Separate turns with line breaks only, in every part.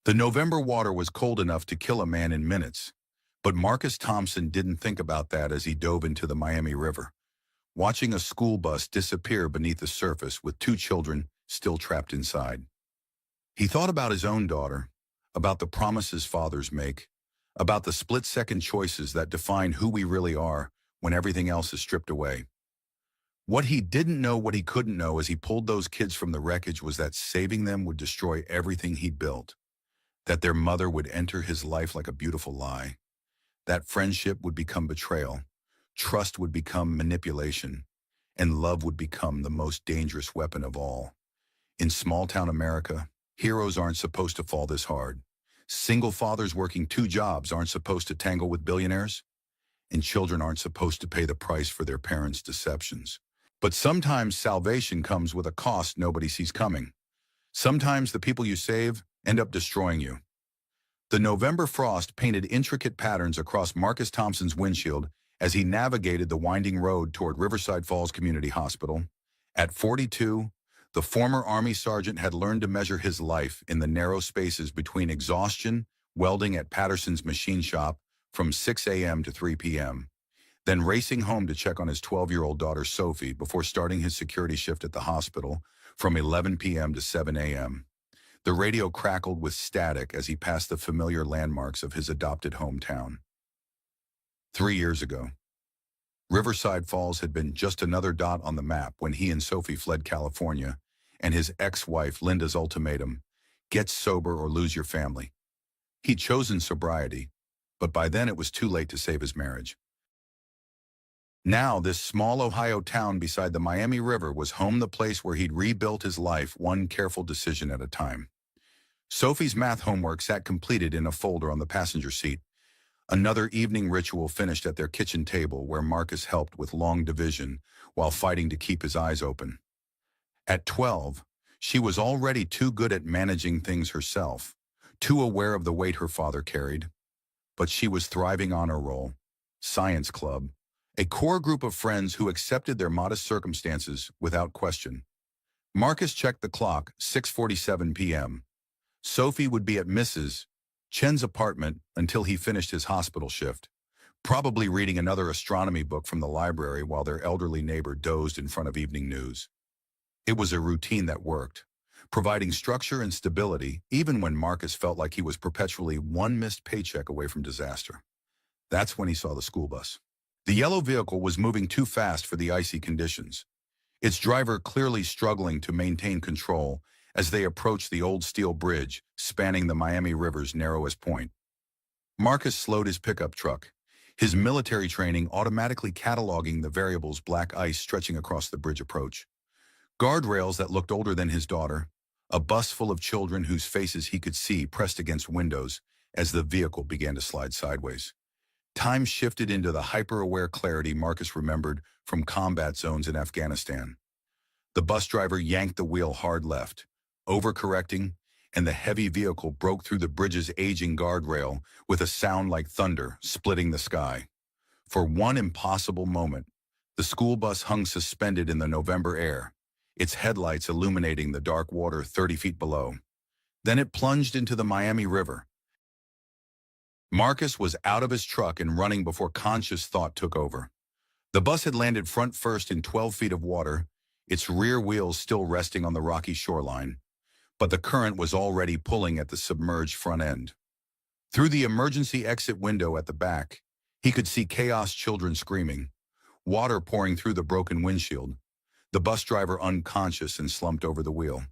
The November water was cold enough to kill a man in minutes, but Marcus Thompson didn't think about that as he dove into the Miami River, watching a school bus disappear beneath the surface with two children still trapped inside. He thought about his own daughter, about the promises fathers make, about the split-second choices that define who we really are when everything else is stripped away. What he didn't know, what he couldn't know as he pulled those kids from the wreckage was that saving them would destroy everything he'd built, that their mother would enter his life like a beautiful lie, that friendship would become betrayal, trust would become manipulation, and love would become the most dangerous weapon of all. In small-town America, heroes aren't supposed to fall this hard. Single fathers working two jobs aren't supposed to tangle with billionaires, and children aren't supposed to pay the price for their parents' deceptions. But sometimes salvation comes with a cost nobody sees coming. Sometimes the people you save end up destroying you. The November frost painted intricate patterns across Marcus Thompson's windshield as he navigated the winding road toward Riverside Falls Community Hospital. At 42, the former Army sergeant had learned to measure his life in the narrow spaces between exhaustion, welding at Patterson's machine shop from 6 a.m. to 3 p.m., then racing home to check on his 12-year-old daughter Sophie before starting his security shift at the hospital from 11 p.m. to 7 a.m. The radio crackled with static as he passed the familiar landmarks of his adopted hometown. 3 years ago, Riverside Falls had been just another dot on the map when he and Sophie fled California, and his ex-wife Linda's ultimatum, get sober or lose your family. He'd chosen sobriety, but by then it was too late to save his marriage. Now, this small Ohio town beside the Miami River was home, the place where he'd rebuilt his life one careful decision at a time. Sophie's math homework sat completed in a folder on the passenger seat. Another evening ritual finished at their kitchen table where Marcus helped with long division while fighting to keep his eyes open. At 12, she was already too good at managing things herself, too aware of the weight her father carried. But she was thriving on her role, science club, a core group of friends who accepted their modest circumstances without question. Marcus checked the clock, 6:47 p.m. Sophie would be at Mrs. Chen's apartment until he finished his hospital shift, probably reading another astronomy book from the library while their elderly neighbor dozed in front of evening news. It was a routine that worked, providing structure and stability even when Marcus felt like he was perpetually one missed paycheck away from disaster. That's when he saw the school bus. The yellow vehicle was moving too fast for the icy conditions, its driver clearly struggling to maintain control as they approached the old steel bridge spanning the Miami River's narrowest point. Marcus slowed his pickup truck, his military training automatically cataloging the variables black ice stretching across the bridge approach. Guardrails that looked older than his daughter, a bus full of children whose faces he could see pressed against windows as the vehicle began to slide sideways. Time shifted into the hyper-aware clarity Marcus remembered from combat zones in Afghanistan. The bus driver yanked the wheel hard left, overcorrecting, and the heavy vehicle broke through the bridge's aging guardrail with a sound like thunder splitting the sky. For one impossible moment, the school bus hung suspended in the November air, its headlights illuminating the dark water 30 feet below. Then it plunged into the Miami River. Marcus was out of his truck and running before conscious thought took over. The bus had landed front first in 12 feet of water, its rear wheels still resting on the rocky shoreline, but the current was already pulling at the submerged front end. Through the emergency exit window at the back, he could see chaos, children screaming, water pouring through the broken windshield, the bus driver unconscious and slumped over the wheel.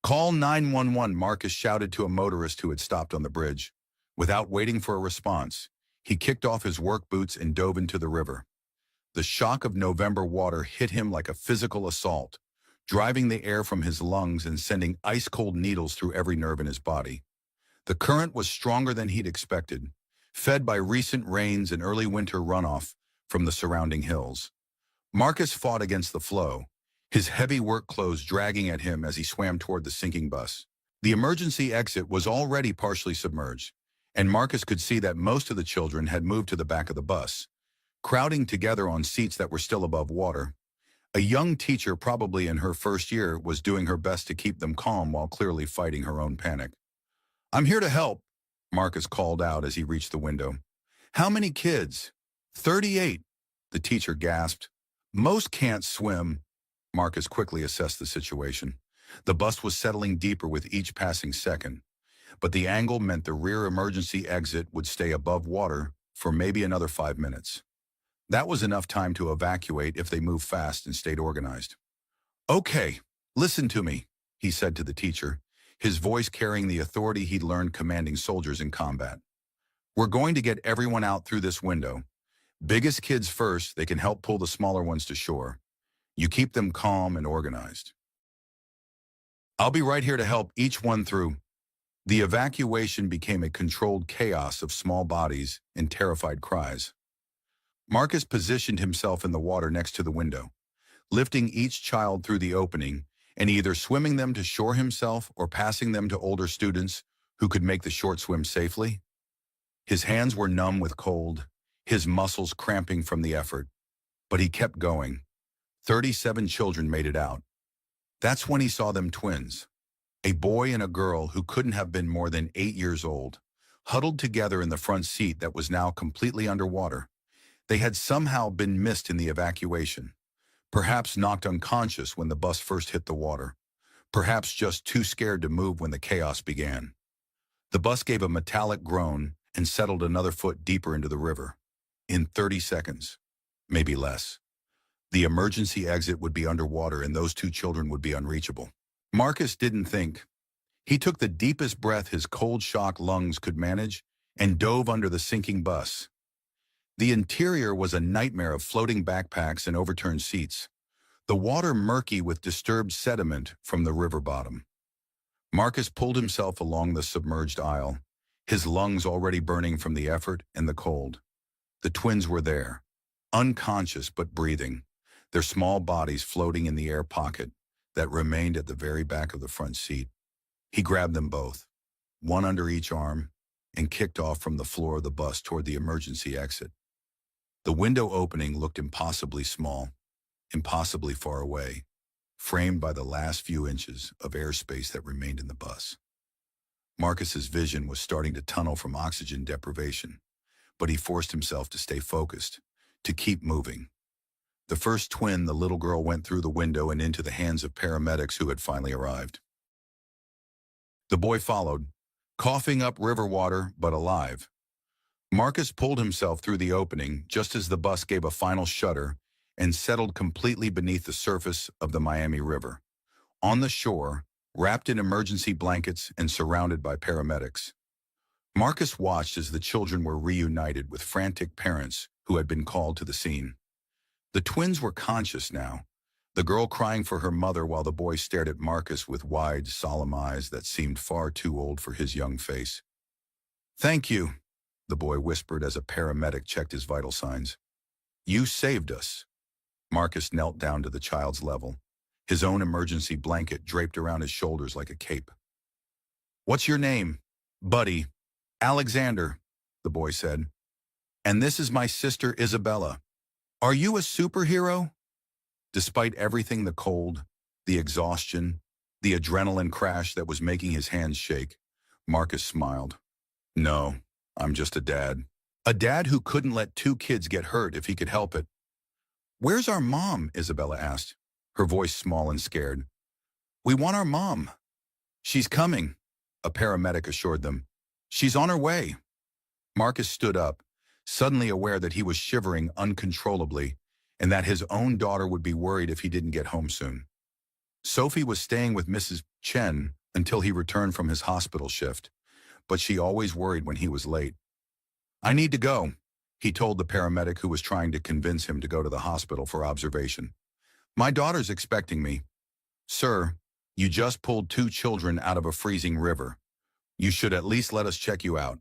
"Call 911, Marcus shouted to a motorist who had stopped on the bridge. Without waiting for a response, he kicked off his work boots and dove into the river. The shock of November water hit him like a physical assault, driving the air from his lungs and sending ice-cold needles through every nerve in his body. The current was stronger than he'd expected, fed by recent rains and early winter runoff from the surrounding hills. Marcus fought against the flow, his heavy work clothes dragging at him as he swam toward the sinking bus. The emergency exit was already partially submerged, and Marcus could see that most of the children had moved to the back of the bus, crowding together on seats that were still above water. A young teacher, probably in her first year, was doing her best to keep them calm while clearly fighting her own panic. I'm here to help, Marcus called out as he reached the window. How many kids? 38, the teacher gasped. Most can't swim. Marcus quickly assessed the situation. The bus was settling deeper with each passing second, but the angle meant the rear emergency exit would stay above water for maybe another 5 minutes. That was enough time to evacuate if they moved fast and stayed organized. Okay, listen to me, he said to the teacher, his voice carrying the authority he'd learned commanding soldiers in combat. We're going to get everyone out through this window. Biggest kids first, they can help pull the smaller ones to shore. You keep them calm and organized. I'll be right here to help each one through. The evacuation became a controlled chaos of small bodies and terrified cries. Marcus positioned himself in the water next to the window, lifting each child through the opening and either swimming them to shore himself or passing them to older students who could make the short swim safely. His hands were numb with cold, his muscles cramping from the effort, but he kept going. 37 children made it out. That's when he saw them twins, a boy and a girl who couldn't have been more than 8 years old, huddled together in the front seat that was now completely underwater. They had somehow been missed in the evacuation, perhaps knocked unconscious when the bus first hit the water, perhaps just too scared to move when the chaos began. The bus gave a metallic groan and settled another foot deeper into the river. In 30 seconds, maybe less, the emergency exit would be underwater and those two children would be unreachable. Marcus didn't think. He took the deepest breath his cold shock lungs could manage and dove under the sinking bus. The interior was a nightmare of floating backpacks and overturned seats, the water murky with disturbed sediment from the river bottom. Marcus pulled himself along the submerged aisle, his lungs already burning from the effort and the cold. The twins were there, unconscious but breathing, their small bodies floating in the air pocket that remained at the very back of the front seat. He grabbed them both, one under each arm, and kicked off from the floor of the bus toward the emergency exit. The window opening looked impossibly small, impossibly far away, framed by the last few inches of airspace that remained in the bus. Marcus's vision was starting to tunnel from oxygen deprivation, but he forced himself to stay focused, to keep moving. The first twin, the little girl, went through the window and into the hands of paramedics who had finally arrived. The boy followed, coughing up river water, but alive. Marcus pulled himself through the opening just as the bus gave a final shudder and settled completely beneath the surface of the Miami River. On the shore, wrapped in emergency blankets and surrounded by paramedics. Marcus watched as the children were reunited with frantic parents who had been called to the scene. The twins were conscious now, the girl crying for her mother while the boy stared at Marcus with wide, solemn eyes that seemed far too old for his young face. "Thank you," the boy whispered as a paramedic checked his vital signs. "You saved us." Marcus knelt down to the child's level, his own emergency blanket draped around his shoulders like a cape. "What's your name?" "Buddy. Alexander," the boy said. "And this is my sister Isabella. Are you a superhero?" Despite everything, the cold, the exhaustion, the adrenaline crash that was making his hands shake, Marcus smiled. "No, I'm just a dad. A dad who couldn't let two kids get hurt if he could help it." "Where's our mom?" Isabella asked, her voice small and scared. "We want our mom." "She's coming," a paramedic assured them. "She's on her way." Marcus stood up, suddenly aware that he was shivering uncontrollably and that his own daughter would be worried if he didn't get home soon. Sophie was staying with Mrs. Chen until he returned from his hospital shift, but she always worried when he was late. "I need to go," he told the paramedic who was trying to convince him to go to the hospital for observation. "My daughter's expecting me." "Sir, you just pulled two children out of a freezing river. You should at least let us check you out."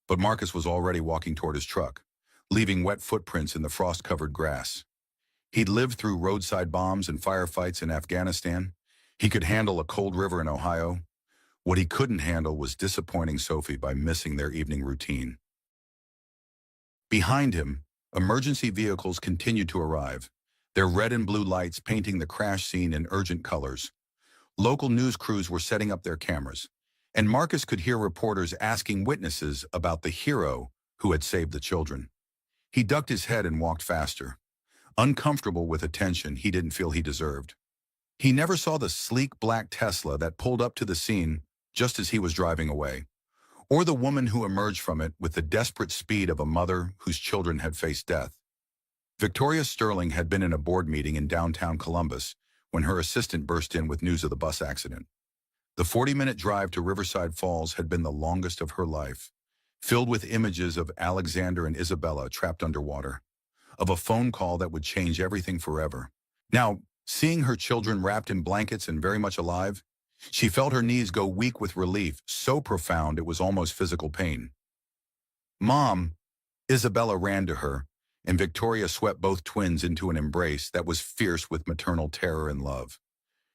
But Marcus was already walking toward his truck, leaving wet footprints in the frost-covered grass. He'd lived through roadside bombs and firefights in Afghanistan. He could handle a cold river in Ohio. What he couldn't handle was disappointing Sophie by missing their evening routine. Behind him, emergency vehicles continued to arrive, their red and blue lights painting the crash scene in urgent colors. Local news crews were setting up their cameras, and Marcus could hear reporters asking witnesses about the hero who had saved the children. He ducked his head and walked faster, uncomfortable with attention he didn't feel he deserved. He never saw the sleek black Tesla that pulled up to the scene just as he was driving away, or the woman who emerged from it with the desperate speed of a mother whose children had faced death. Victoria Sterling had been in a board meeting in downtown Columbus when her assistant burst in with news of the bus accident. The 40-minute drive to Riverside Falls had been the longest of her life, filled with images of Alexander and Isabella trapped underwater, of a phone call that would change everything forever. Now, seeing her children wrapped in blankets and very much alive, she felt her knees go weak with relief, so profound it was almost physical pain. "Mom!" Isabella ran to her, and Victoria swept both twins into an embrace that was fierce with maternal terror and love.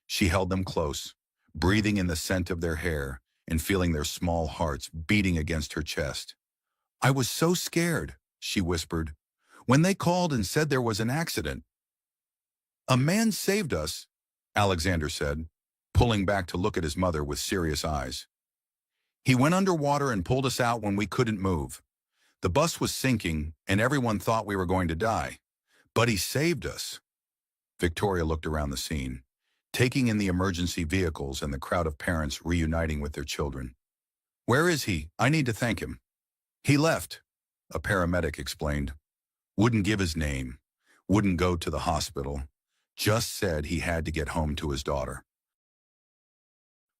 She held them close, breathing in the scent of their hair and feeling their small hearts beating against her chest. "I was so scared," she whispered, "when they called and said there was an accident." "A man saved us," Alexander said, pulling back to look at his mother with serious eyes. "He went underwater and pulled us out when we couldn't move. The bus was sinking, and everyone thought we were going to die. But he saved us." Victoria looked around the scene, taking in the emergency vehicles and the crowd of parents reuniting with their children. "Where is he? I need to thank him." "He left," a paramedic explained. "Wouldn't give his name, wouldn't go to the hospital, just said he had to get home to his daughter."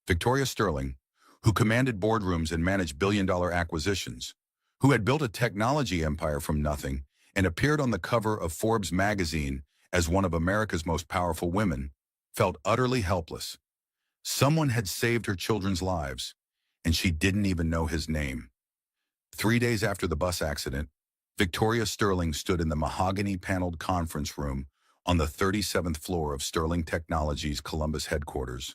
Victoria Sterling, who commanded boardrooms and managed billion-dollar acquisitions, who had built a technology empire from nothing and appeared on the cover of Forbes magazine as one of America's most powerful women, felt utterly helpless. Someone had saved her children's lives, and she didn't even know his name. 3 days after the bus accident, Victoria Sterling stood in the mahogany-paneled conference room on the 37th floor of Sterling Technologies' Columbus headquarters,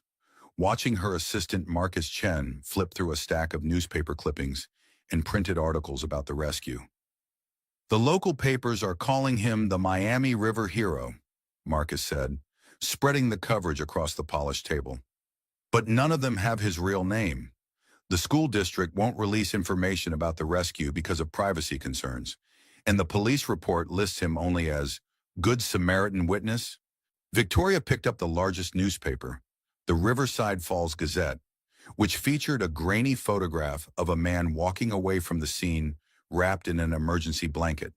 watching her assistant Marcus Chen flip through a stack of newspaper clippings and printed articles about the rescue. "The local papers are calling him the Miami River hero," Marcus said, spreading the coverage across the polished table. "But none of them have his real name. The school district won't release information about the rescue because of privacy concerns, and the police report lists him only as Good Samaritan witness." Victoria picked up the largest newspaper, the Riverside Falls Gazette, which featured a grainy photograph of a man walking away from the scene wrapped in an emergency blanket.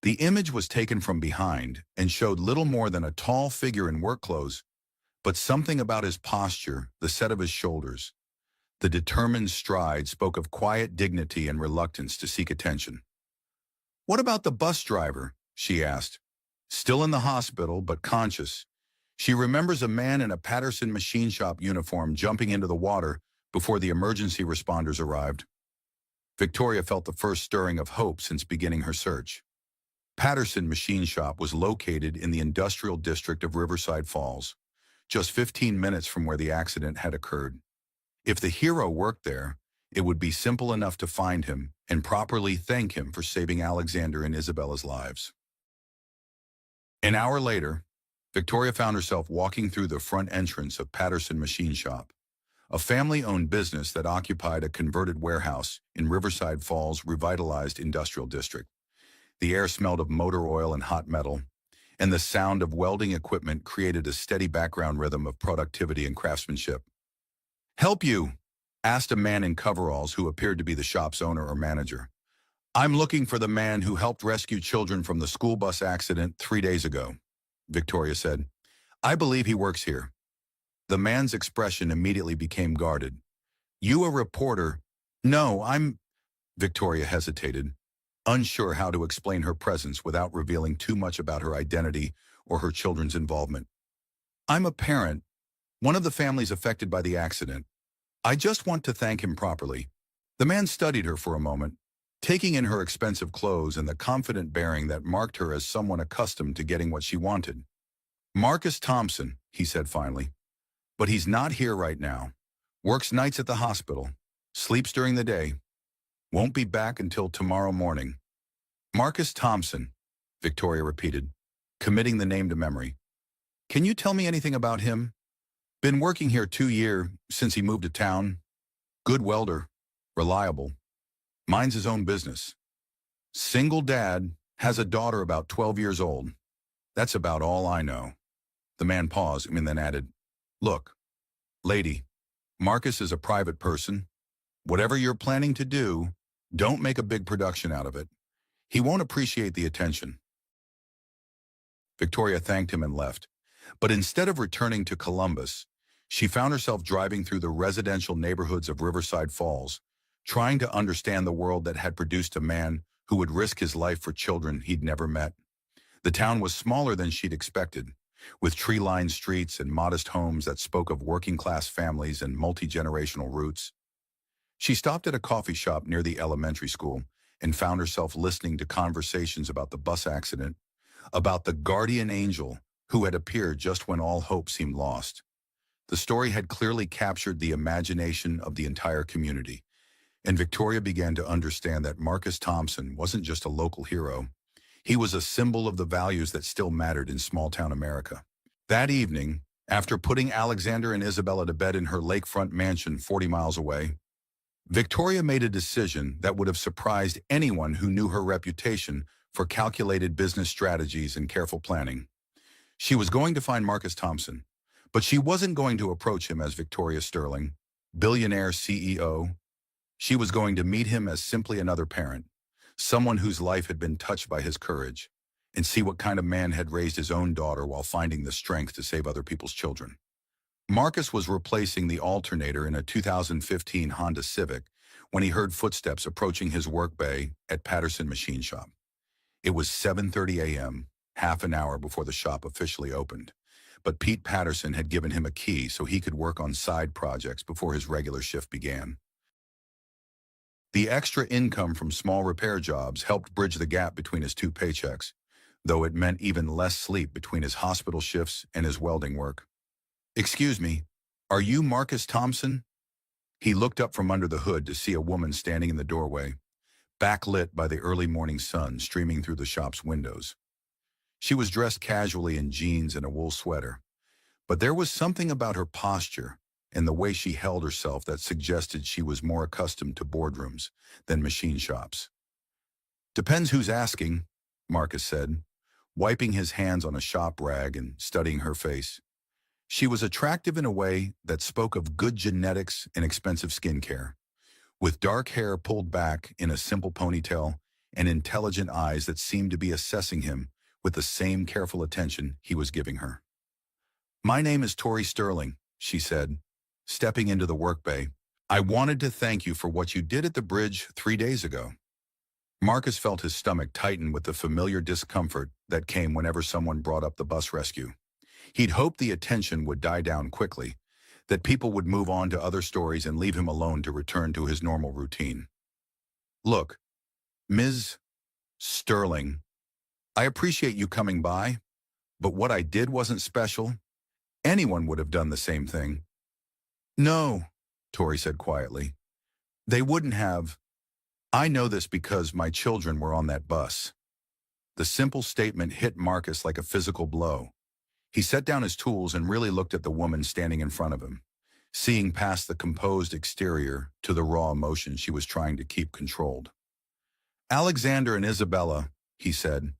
The image was taken from behind and showed little more than a tall figure in work clothes, but something about his posture, the set of his shoulders, the determined stride spoke of quiet dignity and reluctance to seek attention. "What about the bus driver?" she asked. "Still in the hospital, but conscious. She remembers a man in a Patterson machine shop uniform jumping into the water before the emergency responders arrived." Victoria felt the first stirring of hope since beginning her search. Patterson Machine Shop was located in the industrial district of Riverside Falls, just 15 minutes from where the accident had occurred. If the hero worked there, it would be simple enough to find him and properly thank him for saving Alexander and Isabella's lives. An hour later, Victoria found herself walking through the front entrance of Patterson Machine Shop, a family-owned business that occupied a converted warehouse in Riverside Falls' revitalized industrial district. The air smelled of motor oil and hot metal, and the sound of welding equipment created a steady background rhythm of productivity and craftsmanship. "Help you?" asked a man in coveralls who appeared to be the shop's owner or manager. "I'm looking for the man who helped rescue children from the school bus accident 3 days ago," Victoria said. "I believe he works here." The man's expression immediately became guarded. "You a reporter?" "No, I'm—" Victoria hesitated, unsure how to explain her presence without revealing too much about her identity or her children's involvement. "I'm a parent, one of the families affected by the accident. I just want to thank him properly." The man studied her for a moment, taking in her expensive clothes and the confident bearing that marked her as someone accustomed to getting what she wanted. "Marcus Thompson," he said finally. "But he's not here right now. Works nights at the hospital. Sleeps during the day. Won't be back until tomorrow morning." "Marcus Thompson," Victoria repeated, committing the name to memory. "Can you tell me anything about him? Been working here 2 years since he moved to town." Good welder. Reliable. Minds his own business. Single dad. Has a daughter about 12 years old. That's about all I know. The man paused and then added, Look, lady, Marcus is a private person. Whatever you're planning to do, don't make a big production out of it. He won't appreciate the attention. Victoria thanked him and left. But instead of returning to Columbus, she found herself driving through the residential neighborhoods of Riverside Falls, trying to understand the world that had produced a man who would risk his life for children he'd never met. The town was smaller than she'd expected, with tree-lined streets and modest homes that spoke of working-class families and multi-generational roots. She stopped at a coffee shop near the elementary school and found herself listening to conversations about the bus accident, about the guardian angel who had appeared just when all hope seemed lost. The story had clearly captured the imagination of the entire community, and Victoria began to understand that Marcus Thompson wasn't just a local hero. He was a symbol of the values that still mattered in small-town America. That evening, after putting Alexander and Isabella to bed in her lakefront mansion 40 miles away, Victoria made a decision that would have surprised anyone who knew her reputation for calculated business strategies and careful planning. She was going to find Marcus Thompson, but she wasn't going to approach him as Victoria Sterling, billionaire CEO. She was going to meet him as simply another parent, someone whose life had been touched by his courage, and see what kind of man had raised his own daughter while finding the strength to save other people's children. Marcus was replacing the alternator in a 2015 Honda Civic when he heard footsteps approaching his work bay at Patterson Machine Shop. It was 7:30 a.m., half an hour before the shop officially opened, but Pete Patterson had given him a key so he could work on side projects before his regular shift began. The extra income from small repair jobs helped bridge the gap between his two paychecks, though it meant even less sleep between his hospital shifts and his welding work. "Excuse me, are you Marcus Thompson?" He looked up from under the hood to see a woman standing in the doorway, backlit by the early morning sun streaming through the shop's windows. She was dressed casually in jeans and a wool sweater, but there was something about her posture and the way she held herself that suggested she was more accustomed to boardrooms than machine shops. "Depends who's asking," Marcus said, wiping his hands on a shop rag and studying her face. She was attractive in a way that spoke of good genetics and expensive skincare, with dark hair pulled back in a simple ponytail and intelligent eyes that seemed to be assessing him with the same careful attention he was giving her. "My name is Tori Sterling," she said, stepping into the work bay. "I wanted to thank you for what you did at the bridge 3 days ago." Marcus felt his stomach tighten with the familiar discomfort that came whenever someone brought up the bus rescue. He'd hoped the attention would die down quickly, that people would move on to other stories and leave him alone to return to his normal routine. "Look, Ms. Sterling, I appreciate you coming by, but what I did wasn't special. Anyone would have done the same thing." "No," Tori said quietly. "They wouldn't have. I know this because my children were on that bus." The simple statement hit Marcus like a physical blow. He set down his tools and really looked at the woman standing in front of him, seeing past the composed exterior to the raw emotion she was trying to keep controlled. "Alexander and Isabella," he said,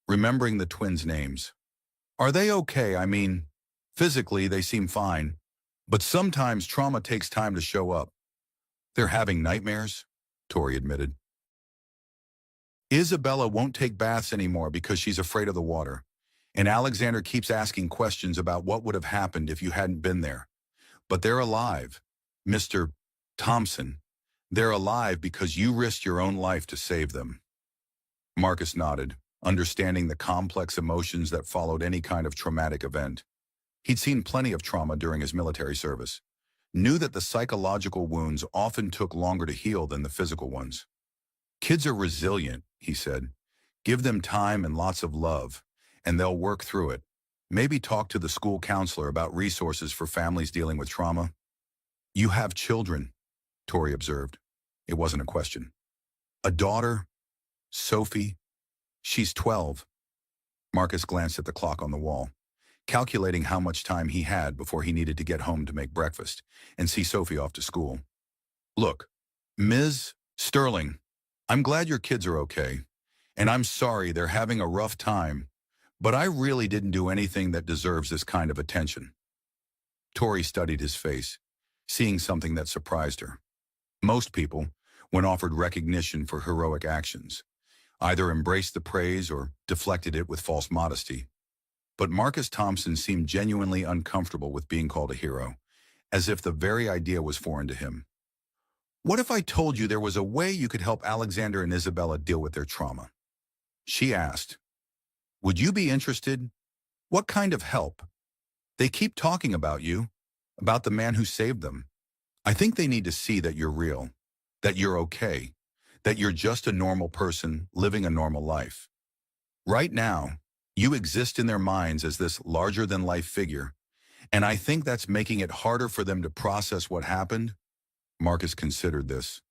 remembering the twins' names. "Are they okay? I mean, physically they seem fine, but sometimes trauma takes time to show up." "They're having nightmares," Tori admitted. "Isabella won't take baths anymore because she's afraid of the water, and Alexander keeps asking questions about what would have happened if you hadn't been there. But they're alive, Mr. Thompson. They're alive because you risked your own life to save them." Marcus nodded, understanding the complex emotions that followed any kind of traumatic event. He'd seen plenty of trauma during his military service, knew that the psychological wounds often took longer to heal than the physical ones. "Kids are resilient," he said. "Give them time and lots of love, and they'll work through it. Maybe talk to the school counselor about resources for families dealing with trauma." "You have children," Tori observed. It wasn't a question. "A daughter, Sophie. She's 12. Marcus glanced at the clock on the wall, calculating how much time he had before he needed to get home to make breakfast and see Sophie off to school. Look, Ms. Sterling, I'm glad your kids are okay, and I'm sorry they're having a rough time, but I really didn't do anything that deserves this kind of attention. Tori studied his face, seeing something that surprised her. Most people, when offered recognition for heroic actions, either embraced the praise or deflected it with false modesty. But Marcus Thompson seemed genuinely uncomfortable with being called a hero, as if the very idea was foreign to him. What if I told you there was a way you could help Alexander and Isabella deal with their trauma? She asked. Would you be interested? What kind of help? They keep talking about you, about the man who saved them. I think they need to see that you're real, that you're okay, that you're just a normal person living a normal life. Right now, you exist in their minds as this larger-than-life figure, and I think that's making it harder for them to process what happened. Marcus considered this.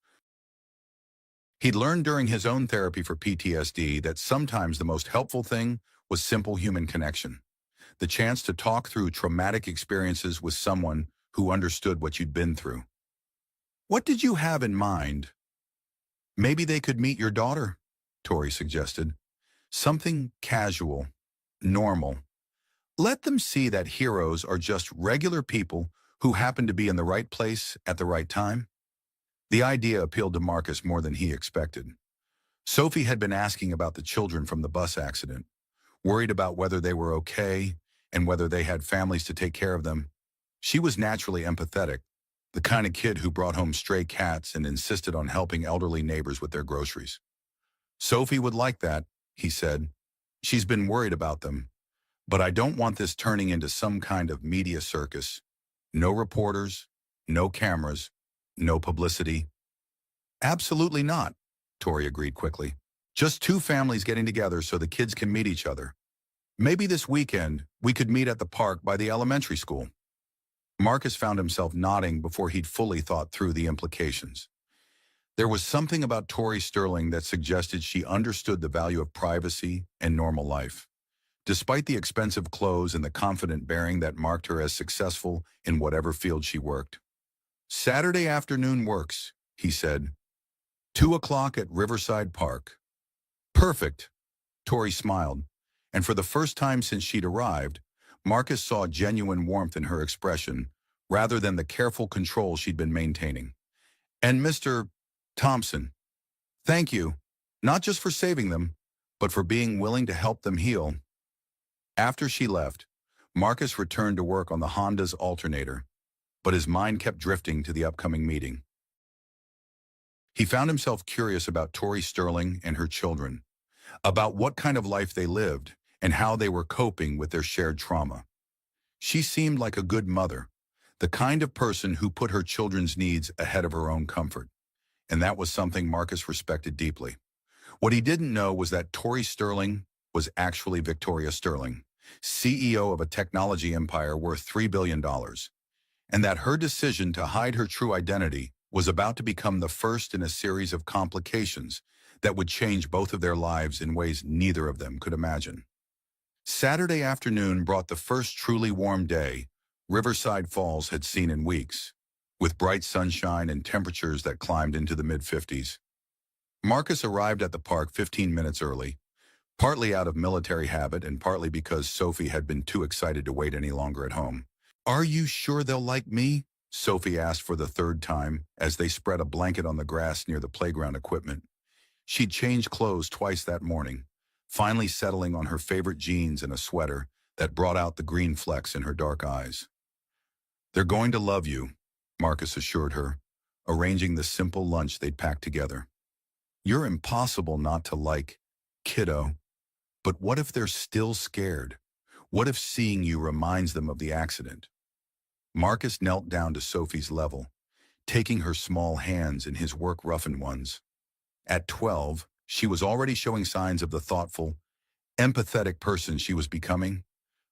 He'd learned during his own therapy for PTSD that sometimes the most helpful thing was simple human connection, the chance to talk through traumatic experiences with someone who understood what you'd been through. What did you have in mind? Maybe they could meet your daughter, Tori suggested. Something casual, normal. Let them see that heroes are just regular people who happen to be in the right place at the right time. The idea appealed to Marcus more than he expected. Sophie had been asking about the children from the bus accident, worried about whether they were okay and whether they had families to take care of them. She was naturally empathetic, the kind of kid who brought home stray cats and insisted on helping elderly neighbors with their groceries. Sophie would like that, he said. She's been worried about them, but I don't want this turning into some kind of media circus. No reporters, no cameras, no publicity. Absolutely not, Tori agreed quickly. Just two families getting together so the kids can meet each other. Maybe this weekend we could meet at the park by the elementary school. Marcus found himself nodding before he'd fully thought through the implications. There was something about Tori Sterling that suggested she understood the value of privacy and normal life. Despite the expensive clothes and the confident bearing that marked her as successful in whatever field she worked. Saturday afternoon works, he said. 2 o'clock at Riverside Park. Perfect, Tori smiled, and for the first time since she'd arrived, Marcus saw genuine warmth in her expression rather than the careful control she'd been maintaining. And Mr. Thompson, thank you, not just for saving them, but for being willing to help them heal. After she left, Marcus returned to work on the Honda's alternator, but his mind kept drifting to the upcoming meeting. He found himself curious about Tori Sterling and her children, about what kind of life they lived and how they were coping with their shared trauma. She seemed like a good mother, the kind of person who put her children's needs ahead of her own comfort, and that was something Marcus respected deeply. What he didn't know was that Tori Sterling was actually Victoria Sterling, CEO of a technology empire worth $3 billion, and that her decision to hide her true identity was about to become the first in a series of complications that would change both of their lives in ways neither of them could imagine. Saturday afternoon brought the first truly warm day Riverside Falls had seen in weeks, with bright sunshine and temperatures that climbed into the mid-50s. Marcus arrived at the park 15 minutes early, partly out of military habit and partly because Sophie had been too excited to wait any longer at home. Are you sure they'll like me? Sophie asked for the third time as they spread a blanket on the grass near the playground equipment. She'd changed clothes twice that morning, finally settling on her favorite jeans and a sweater that brought out the green flecks in her dark eyes. They're going to love you, Marcus assured her, arranging the simple lunch they'd packed together. You're impossible not to like, kiddo. But what if they're still scared? What if seeing you reminds them of the accident? Marcus knelt down to Sophie's level, taking her small hands in his work-roughened ones. At 12, she was already showing signs of the thoughtful, empathetic person she was becoming,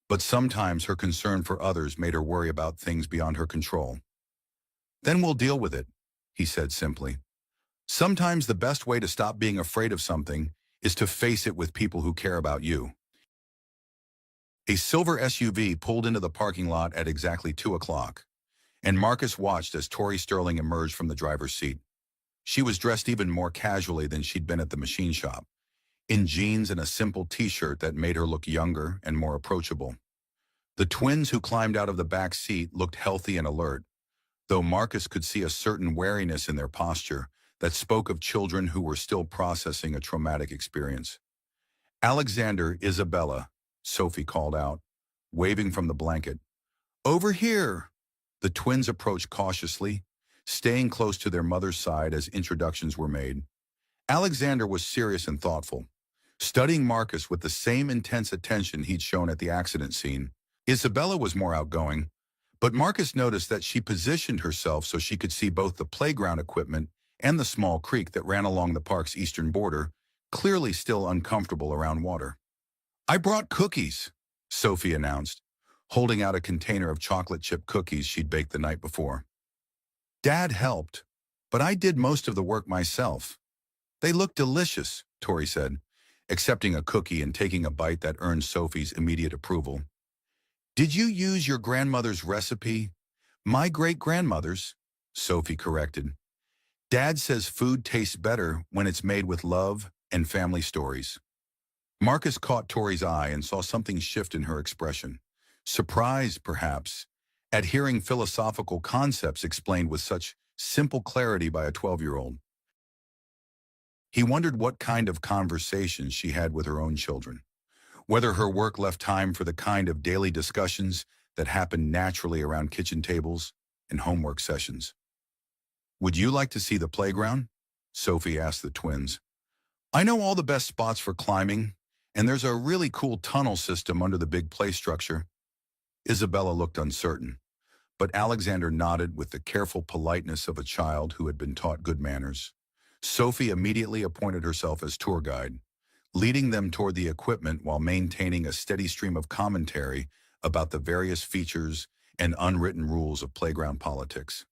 but sometimes her concern for others made her worry about things beyond her control. Then we'll deal with it, he said simply. Sometimes the best way to stop being afraid of something is to face it with people who care about you. A silver SUV pulled into the parking lot at exactly 2 o'clock, and Marcus watched as Tori Sterling emerged from the driver's seat. She was dressed even more casually than she'd been at the machine shop, in jeans and a simple t-shirt that made her look younger and more approachable. The twins who climbed out of the back seat looked healthy and alert, though Marcus could see a certain wariness in their posture that spoke of children who were still processing a traumatic experience. "Alexander, Isabella," Sophie called out, waving from the blanket. "Over here!" The twins approached cautiously, staying close to their mother's side as introductions were made. Alexander was serious and thoughtful, studying Marcus with the same intense attention he'd shown at the accident scene. Isabella was more outgoing, but Marcus noticed that she positioned herself so she could see both the playground equipment and the small creek that ran along the park's eastern border, clearly still uncomfortable around water. "I brought cookies," Sophie announced, holding out a container of chocolate chip cookies she'd baked the night before. "Dad helped, but I did most of the work myself." "They look delicious," Tori said, accepting a cookie and taking a bite that earned Sophie's immediate approval. "Did you use your grandmother's recipe?" "My great-grandmother's," Sophie corrected. "Dad says food tastes better when it's made with love and family stories." Marcus caught Tori's eye and saw something shift in her expression. Surprise, perhaps, at hearing philosophical concepts explained with such simple clarity by a 12-year-old. He wondered what kind of conversations she had with her own children, whether her work left time for the kind of daily discussions that happened naturally around kitchen tables and homework sessions. "Would you like to see the playground?" Sophie asked the twins. "I know all the best spots for climbing, and there's a really cool tunnel system under the big play structure." Isabella looked uncertain, but Alexander nodded with the careful politeness of a child who had been taught good manners. Sophie immediately appointed herself as tour guide, leading them toward the equipment while maintaining a steady stream of commentary about the various features and unwritten rules of playground politics.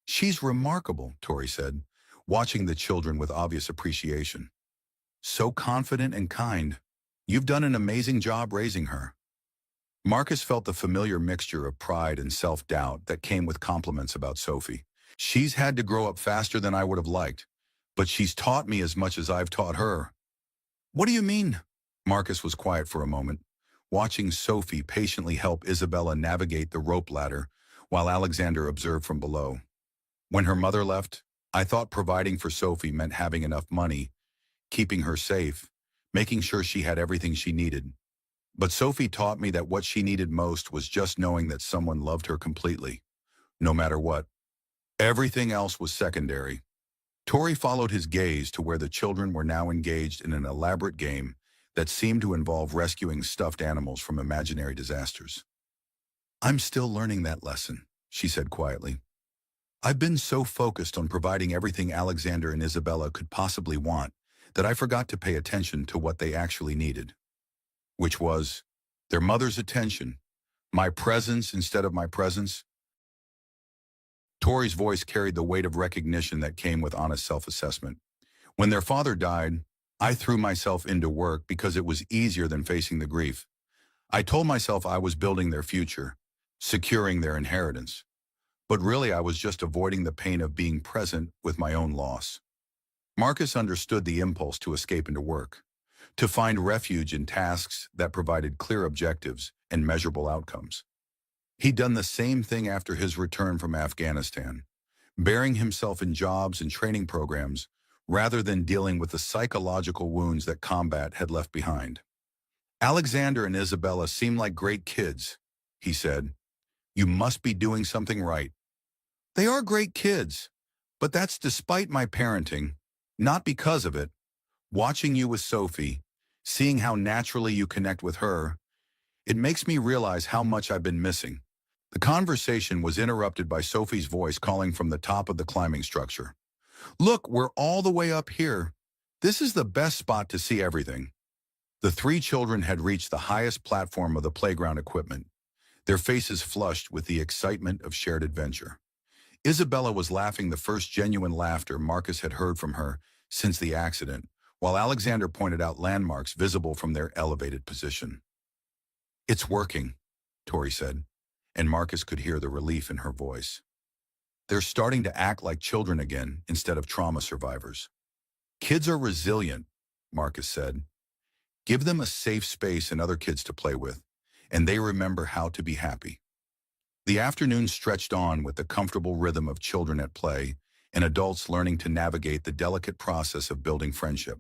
"She's remarkable," Tori said, watching the children with obvious appreciation. "So confident and kind. You've done an amazing job raising her." Marcus felt the familiar mixture of pride and self-doubt that came with compliments about Sophie. "She's had to grow up faster than I would have liked, but she's taught me as much as I've taught her." "What do you mean?" Marcus was quiet for a moment, watching Sophie patiently help Isabella navigate the rope ladder while Alexander observed from below. "When her mother left, I thought providing for Sophie meant having enough money, keeping her safe, making sure she had everything she needed. But Sophie taught me that what she needed most was just knowing that someone loved her completely, no matter what. Everything else was secondary." Tori followed his gaze to where the children were now engaged in an elaborate game that seemed to involve rescuing stuffed animals from imaginary disasters. "I'm still learning that lesson," she said quietly. "I've been so focused on providing everything Alexander and Isabella could possibly want that I forgot to pay attention to what they actually needed, which was their mother's attention, my presence instead of my presence." Tori's voice carried the weight of recognition that came with honest self-assessment. "When their father died, I threw myself into work because it was easier than facing the grief. I told myself I was building their future, securing their inheritance. But really I was just avoiding the pain of being present with my own loss." Marcus understood the impulse to escape into work, to find refuge in tasks that provided clear objectives and measurable outcomes. He'd done the same thing after his return from Afghanistan, burying himself in jobs and training programs rather than dealing with the psychological wounds that combat had left behind. "Alexander and Isabella seem like great kids," he said. "You must be doing something right." "They are great kids, but that's despite my parenting, not because of it. Watching you with Sophie, seeing how naturally you connect with her, it makes me realize how much I've been missing." The conversation was interrupted by Sophie's voice calling from the top of the climbing structure. "Look, we're all the way up here. This is the best spot to see everything." The three children had reached the highest platform of the playground equipment, their faces flushed with the excitement of shared adventure. Isabella was laughing the first genuine laughter Marcus had heard from her since the accident, while Alexander pointed out landmarks visible from their elevated position. "It's working," Tori said. and Marcus could hear the relief in her voice. They're starting to act like children again instead of trauma survivors. Kids are resilient, Marcus said. Give them a safe space and other kids to play with, and they remember how to be happy. The afternoon stretched on with the comfortable rhythm of children at play and adults learning to navigate the delicate process of building friendship.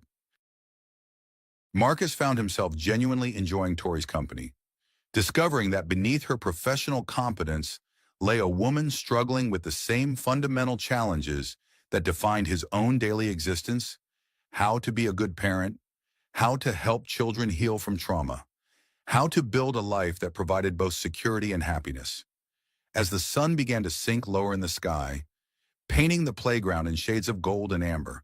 Marcus found himself genuinely enjoying Tori's company, discovering that beneath her professional competence lay a woman struggling with the same fundamental challenges that defined his own daily existence: how to be a good parent, how to help children heal from trauma, how to build a life that provided both security and happiness. As the sun began to sink lower in the sky, painting the playground in shades of gold and amber,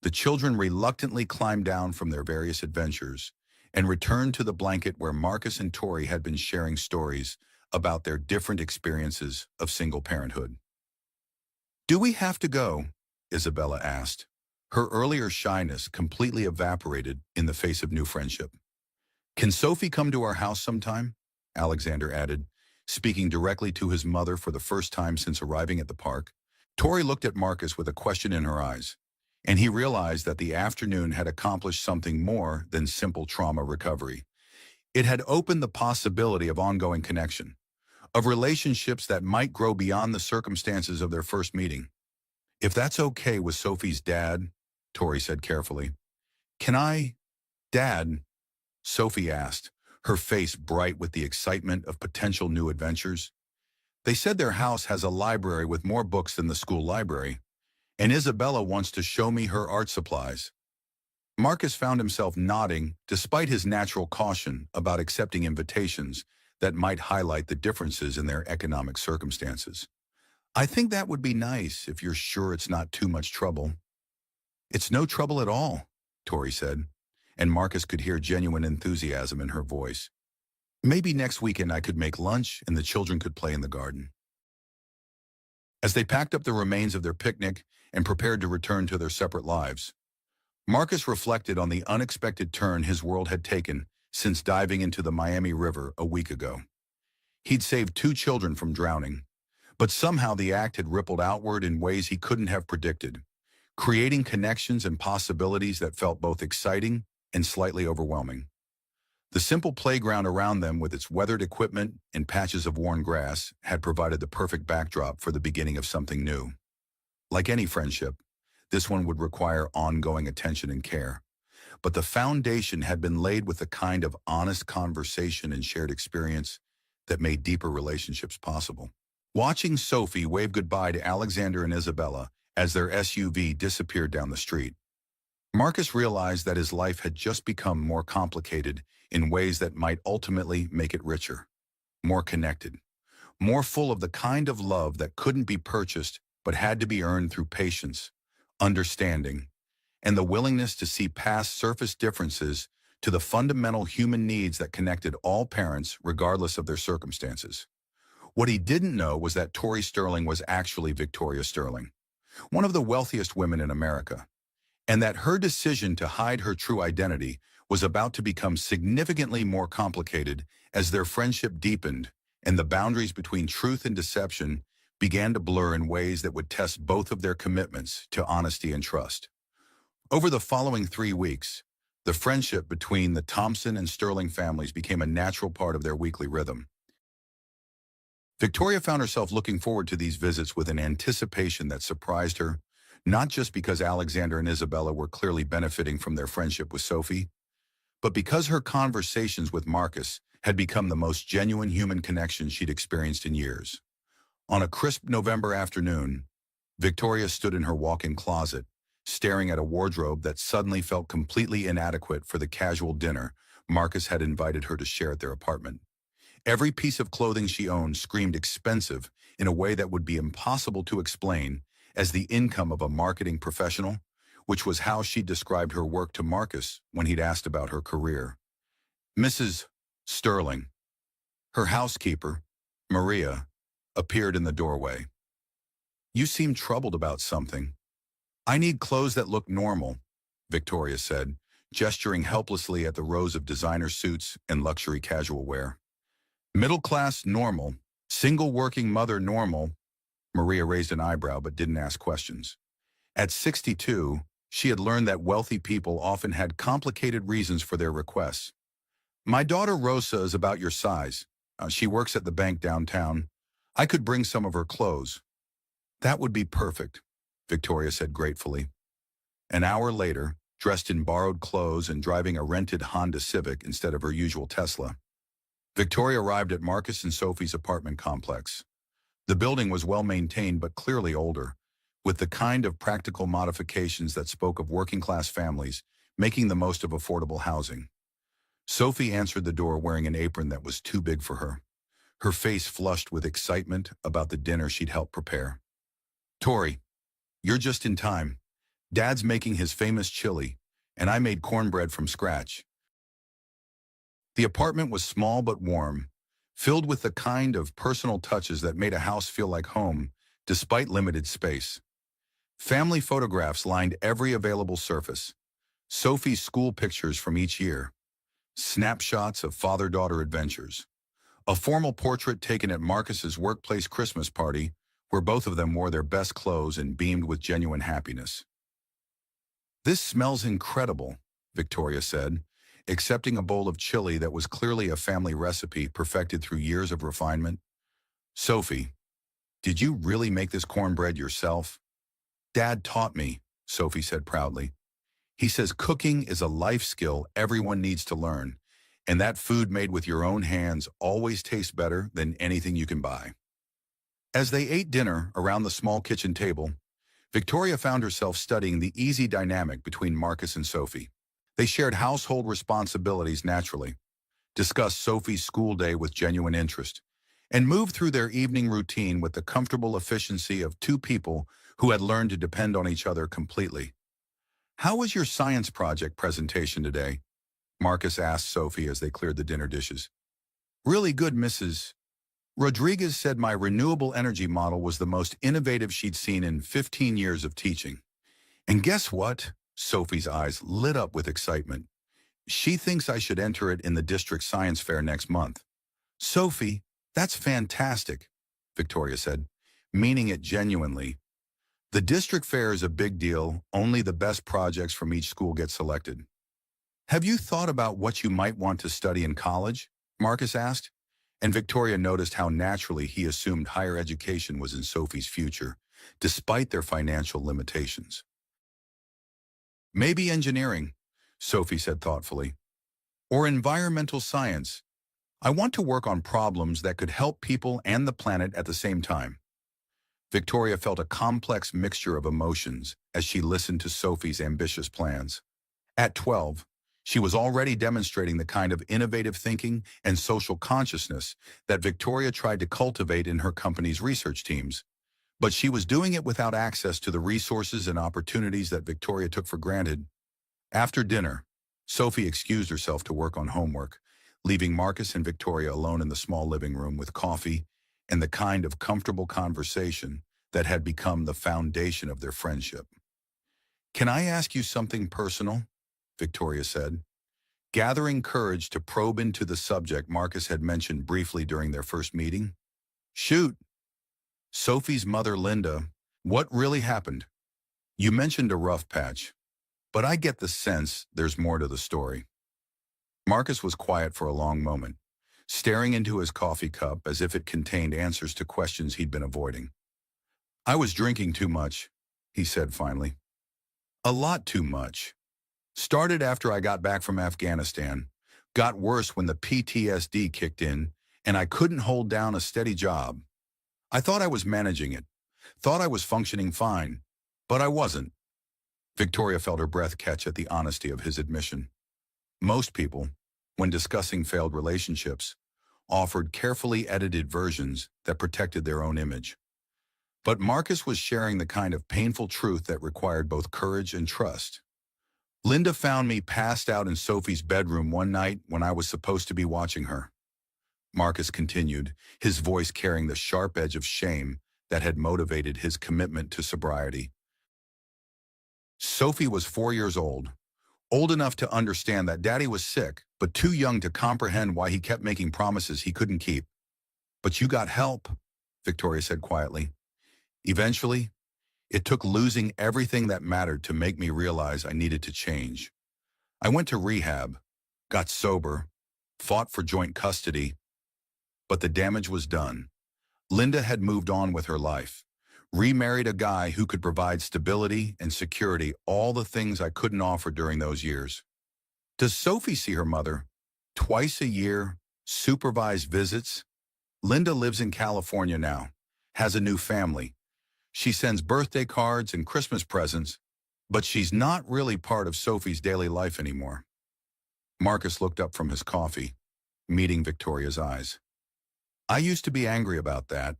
the children reluctantly climbed down from their various adventures and returned to the blanket where Marcus and Tori had been sharing stories about their different experiences of single parenthood. "Do we have to go?" Isabella asked. Her earlier shyness completely evaporated in the face of new friendship. "Can Sophie come to our house sometime?" Alexander added, speaking directly to his mother for the first time since arriving at the park. Tori looked at Marcus with a question in her eyes, and he realized that the afternoon had accomplished something more than simple trauma recovery. It had opened the possibility of ongoing connection, of relationships that might grow beyond the circumstances of their first meeting. "If that's okay with Sophie's dad," Tori said carefully. "Can I, Dad?" Sophie asked, her face bright with the excitement of potential new adventures. "They said their house has a library with more books than the school library, and Isabella wants to show me her art supplies." Marcus found himself nodding despite his natural caution about accepting invitations that might highlight the differences in their economic circumstances. "I think that would be nice if you're sure it's not too much trouble." "It's no trouble at all," Tori said, and Marcus could hear genuine enthusiasm in her voice. "Maybe next weekend I could make lunch and the children could play in the garden." As they packed up the remains of their picnic and prepared to return to their separate lives, Marcus reflected on the unexpected turn his world had taken since diving into the Miami River a week ago. He'd saved 2 children from drowning, but somehow the act had rippled outward in ways he couldn't have predicted, creating connections and possibilities that felt both exciting and slightly overwhelming. The simple playground around them with its weathered equipment and patches of worn grass had provided the perfect backdrop for the beginning of something new. Like any friendship, this one would require ongoing attention and care, but the foundation had been laid with the kind of honest conversation and shared experience that made deeper relationships possible. Watching Sophie wave goodbye to Alexander and Isabella as their SUV disappeared down the street, Marcus realized that his life had just become more complicated in ways that might ultimately make it richer, more connected, more full of the kind of love that couldn't be purchased but had to be earned through patience, understanding, and the willingness to see past surface differences to the fundamental human needs that connected all parents regardless of their circumstances. What he didn't know was that Tori Sterling was actually Victoria Sterling, one of the wealthiest women in America, and that her decision to hide her true identity was about to become significantly more complicated as their friendship deepened and the boundaries between truth and deception began to blur in ways that would test both of their commitments to honesty and trust. Over the following 3 weeks, the friendship between the Thompson and Sterling families became a natural part of their weekly rhythm. Victoria found herself looking forward to these visits with an anticipation that surprised her, not just because Alexander and Isabella were clearly benefiting from their friendship with Sophie, but because her conversations with Marcus had become the most genuine human connection she'd experienced in years. On a crisp November afternoon, Victoria stood in her walk-in closet, staring at a wardrobe that suddenly felt completely inadequate for the casual dinner Marcus had invited her to share at their apartment. Every piece of clothing she owned screamed expensive in a way that would be impossible to explain as the income of a marketing professional, which was how she described her work to Marcus when he'd asked about her career. Mrs. Sterling, her housekeeper, Maria, appeared in the doorway. "You seem troubled about something." "I need clothes that look normal," Victoria said, gesturing helplessly at the rows of designer suits and luxury casual wear. "Middle-class normal," Single working mother normal. Maria raised an eyebrow but didn't ask questions. At 62, she had learned that wealthy people often had complicated reasons for their requests. My daughter Rosa is about your size. She works at the bank downtown. I could bring some of her clothes. That would be perfect, Victoria said gratefully. An hour later, dressed in borrowed clothes and driving a rented Honda Civic instead of her usual Tesla, Victoria arrived at Marcus and Sophie's apartment complex. The building was well maintained but clearly older, with the kind of practical modifications that spoke of working-class families making the most of affordable housing. Sophie answered the door wearing an apron that was too big for her, her face flushed with excitement about the dinner she'd helped prepare. Tori, you're just in time. Dad's making his famous chili, and I made cornbread from scratch. The apartment was small but warm, filled with the kind of personal touches that made a house feel like home, despite limited space. Family photographs lined every available surface. Sophie's school pictures from each year. Snapshots of father-daughter adventures. A formal portrait taken at Marcus's workplace Christmas party, where both of them wore their best clothes and beamed with genuine happiness. This smells incredible, Victoria said, accepting a bowl of chili that was clearly a family recipe perfected through years of refinement. Sophie, did you really make this cornbread yourself? Dad taught me, Sophie said proudly. He says cooking is a life skill everyone needs to learn, and that food made with your own hands always tastes better than anything you can buy. As they ate dinner around the small kitchen table, Victoria found herself studying the easy dynamic between Marcus and Sophie. They shared household responsibilities naturally, discussed Sophie's school day with genuine interest, and moved through their evening routine with the comfortable efficiency of two people who had learned to depend on each other completely. How was your science project presentation today? Marcus asked Sophie as they cleared the dinner dishes. Really good, Mrs. Rodriguez said my renewable energy model was the most innovative she'd seen in 15 years of teaching. And guess what? Sophie's eyes lit up with excitement. She thinks I should enter it in the district science fair next month. Sophie, that's fantastic, Victoria said, meaning it genuinely. The district fair is a big deal. Only the best projects from each school get selected. Have you thought about what you might want to study in college? Marcus asked, and Victoria noticed how naturally he assumed higher education was in Sophie's future, despite their financial limitations. Maybe engineering, Sophie said thoughtfully, or environmental science. I want to work on problems that could help people and the planet at the same time. Victoria felt a complex mixture of emotions as she listened to Sophie's ambitious plans. At 12, she was already demonstrating the kind of innovative thinking and social consciousness that Victoria tried to cultivate in her company's research teams. But she was doing it without access to the resources and opportunities that Victoria took for granted. After dinner, Sophie excused herself to work on homework, leaving Marcus and Victoria alone in the small living room with coffee and the kind of comfortable conversation that had become the foundation of their friendship. Can I ask you something personal? Victoria said, gathering courage to probe into the subject Marcus had mentioned briefly during their first meeting. Shoot. Sophie's mother, Linda, what really happened? You mentioned a rough patch, but I get the sense there's more to the story. Marcus was quiet for a long moment, staring into his coffee cup as if it contained answers to questions he'd been avoiding. I was drinking too much, he said finally. A lot too much. Started after I got back from Afghanistan, got worse when the PTSD kicked in, and I couldn't hold down a steady job. I thought I was managing it, thought I was functioning fine, but I wasn't. Victoria felt her breath catch at the honesty of his admission. Most people, when discussing failed relationships, offered carefully edited versions that protected their own image. But Marcus was sharing the kind of painful truth that required both courage and trust. Linda found me passed out in Sophie's bedroom one night when I was supposed to be watching her. Marcus continued, his voice carrying the sharp edge of shame that had motivated his commitment to sobriety. Sophie was 4 years old enough to understand that Daddy was sick, but too young to comprehend why he kept making promises he couldn't keep. But you got help, Victoria said quietly. Eventually, it took losing everything that mattered to make me realize I needed to change. I went to rehab, got sober, fought for joint custody, but the damage was done. Linda had moved on with her life, remarried a guy who could provide stability and security, all the things I couldn't offer during those years. Does Sophie see her mother? Twice a year, supervised visits? Linda lives in California now, has a new family. She sends birthday cards and Christmas presents, but she's not really part of Sophie's daily life anymore. Marcus looked up from his coffee, meeting Victoria's eyes. I used to be angry about that,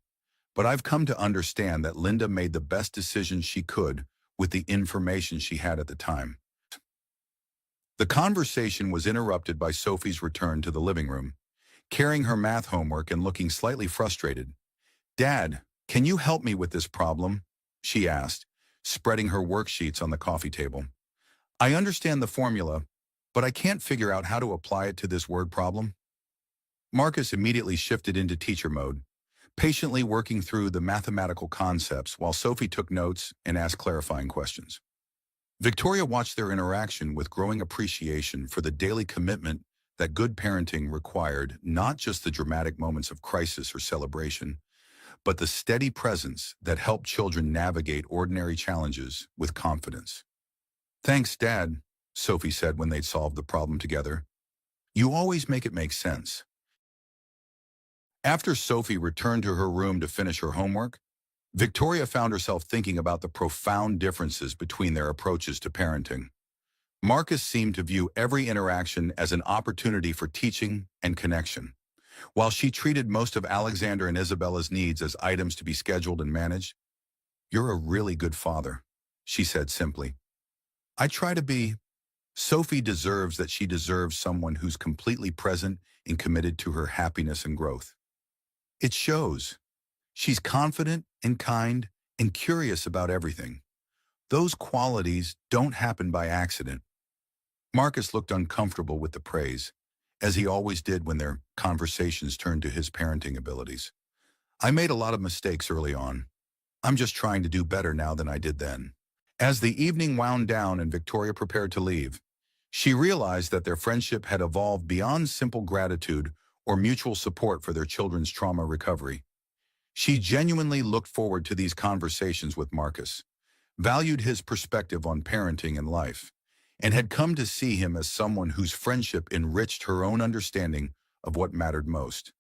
but I've come to understand that Linda made the best decision she could with the information she had at the time. The conversation was interrupted by Sophie's return to the living room, carrying her math homework and looking slightly frustrated. "Dad, can you help me with this problem?" she asked, spreading her worksheets on the coffee table. "I understand the formula, but I can't figure out how to apply it to this word problem." Marcus immediately shifted into teacher mode, patiently working through the mathematical concepts while Sophie took notes and asked clarifying questions. Victoria watched their interaction with growing appreciation for the daily commitment that good parenting required, not just the dramatic moments of crisis or celebration, but the steady presence that helped children navigate ordinary challenges with confidence. "Thanks, Dad," Sophie said when they'd solved the problem together. "You always make it make sense." After Sophie returned to her room to finish her homework, Victoria found herself thinking about the profound differences between their approaches to parenting. Marcus seemed to view every interaction as an opportunity for teaching and connection, while she treated most of Alexander and Isabella's needs as items to be scheduled and managed. "You're a really good father," she said simply. "I try to be." Sophie deserves that she deserves someone who's completely present and committed to her happiness and growth. It shows. She's confident and kind and curious about everything. Those qualities don't happen by accident. Marcus looked uncomfortable with the praise, as he always did when their conversations turned to his parenting abilities. "I made a lot of mistakes early on. I'm just trying to do better now than I did then." As the evening wound down and Victoria prepared to leave, she realized that their friendship had evolved beyond simple gratitude or mutual support for their children's trauma recovery. She genuinely looked forward to these conversations with Marcus, valued his perspective on parenting and life, and had come to see him as someone whose friendship enriched her own understanding of what mattered most.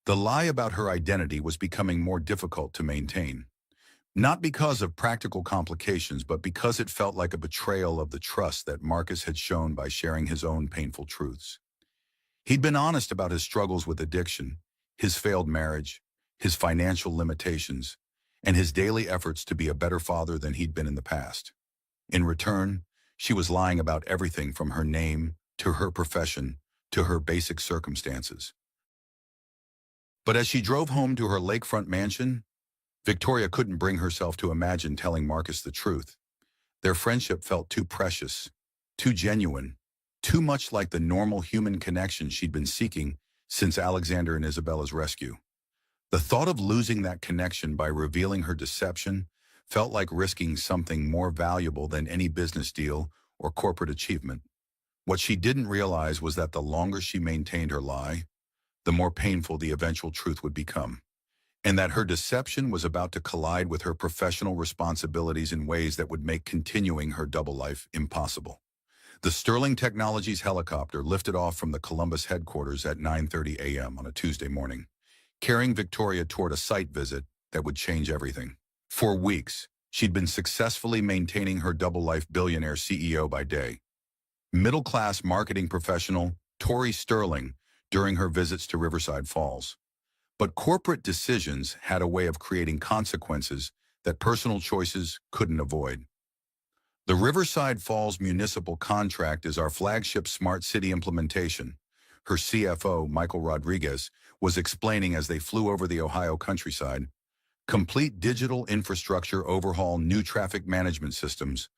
The lie about her identity was becoming more difficult to maintain, not because of practical complications, but because it felt like a betrayal of the trust that Marcus had shown by sharing his own painful truths. He'd been honest about his struggles with addiction, his failed marriage, his financial limitations, and his daily efforts to be a better father than he'd been in the past. In return, she was lying about everything from her name to her profession to her basic circumstances. But as she drove home to her lakefront mansion, Victoria couldn't bring herself to imagine telling Marcus the truth. Their friendship felt too precious, too genuine, too much like the normal human connection she'd been seeking since Alexander and Isabella's rescue. The thought of losing that connection by revealing her deception felt like risking something more valuable than any business deal or corporate achievement. What she didn't realize was that the longer she maintained her lie, the more painful the eventual truth would become, and that her deception was about to collide with her professional responsibilities in ways that would make continuing her double life impossible. The Sterling Technologies helicopter lifted off from the Columbus headquarters at 9:30 a.m. on a Tuesday morning, carrying Victoria toward a site visit that would change everything. For weeks, she'd been successfully maintaining her double life billionaire CEO by day, middle-class marketing professional Tori Sterling during her visits to Riverside Falls. But corporate decisions had a way of creating consequences that personal choices couldn't avoid. The Riverside Falls municipal contract is our flagship smart city implementation, her CFO, Michael Rodriguez, was explaining as they flew over the Ohio countryside. Complete digital infrastructure overhaul, new traffic management systems,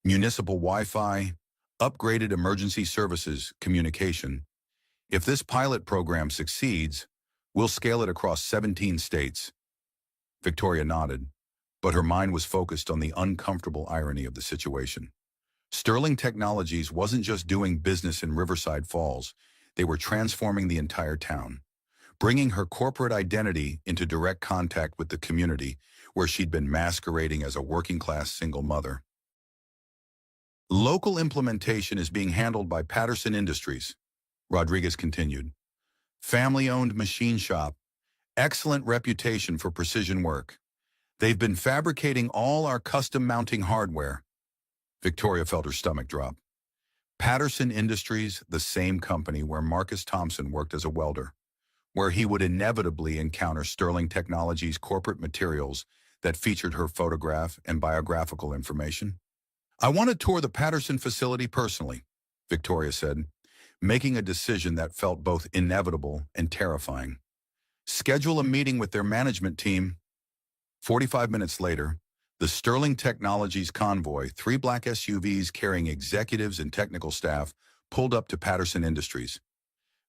municipal Wi-Fi, upgraded emergency services, communication. If this pilot program succeeds, We'll scale it across 17 states. Victoria nodded, but her mind was focused on the uncomfortable irony of the situation. Sterling Technologies wasn't just doing business in Riverside Falls, they were transforming the entire town, bringing her corporate identity into direct contact with the community where she'd been masquerading as a working-class single mother. Local implementation is being handled by Patterson Industries, Rodriguez continued. Family-owned machine shop, excellent reputation for precision work. They've been fabricating all our custom mounting hardware. Victoria felt her stomach drop. Patterson Industries, the same company where Marcus Thompson worked as a welder, where he would inevitably encounter Sterling Technologies' corporate materials that featured her photograph and biographical information. I want to tour the Patterson facility personally, Victoria said, making a decision that felt both inevitable and terrifying. Schedule a meeting with their management team. 45 minutes later, the Sterling Technologies convoy, 3 black SUVs carrying executives and technical staff, pulled up to Patterson Industries.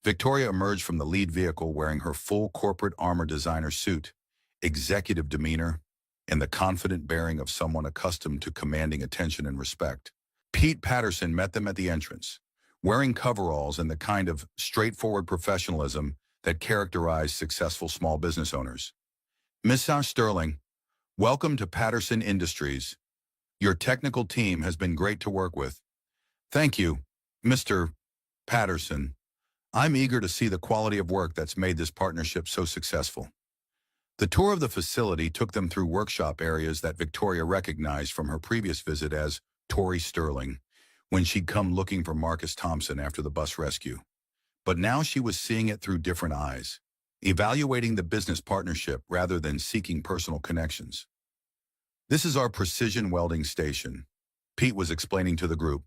Victoria emerged from the lead vehicle wearing her full corporate armor designer suit, executive demeanor, and the confident bearing of someone accustomed to commanding attention and respect. Pete Patterson met them at the entrance, wearing coveralls and the kind of straightforward professionalism that characterized successful small business owners. Miss Sterling, welcome to Patterson Industries. Your technical team has been great to work with. Thank you, Mr. Patterson. I'm eager to see the quality of work that's made this partnership so successful. The tour of the facility took them through workshop areas that Victoria recognized from her previous visit as Tori Sterling, when she'd come looking for Marcus Thompson after the bus rescue. But now she was seeing it through different eyes, evaluating the business partnership rather than seeking personal connections. This is our precision welding station, Pete was explaining to the group.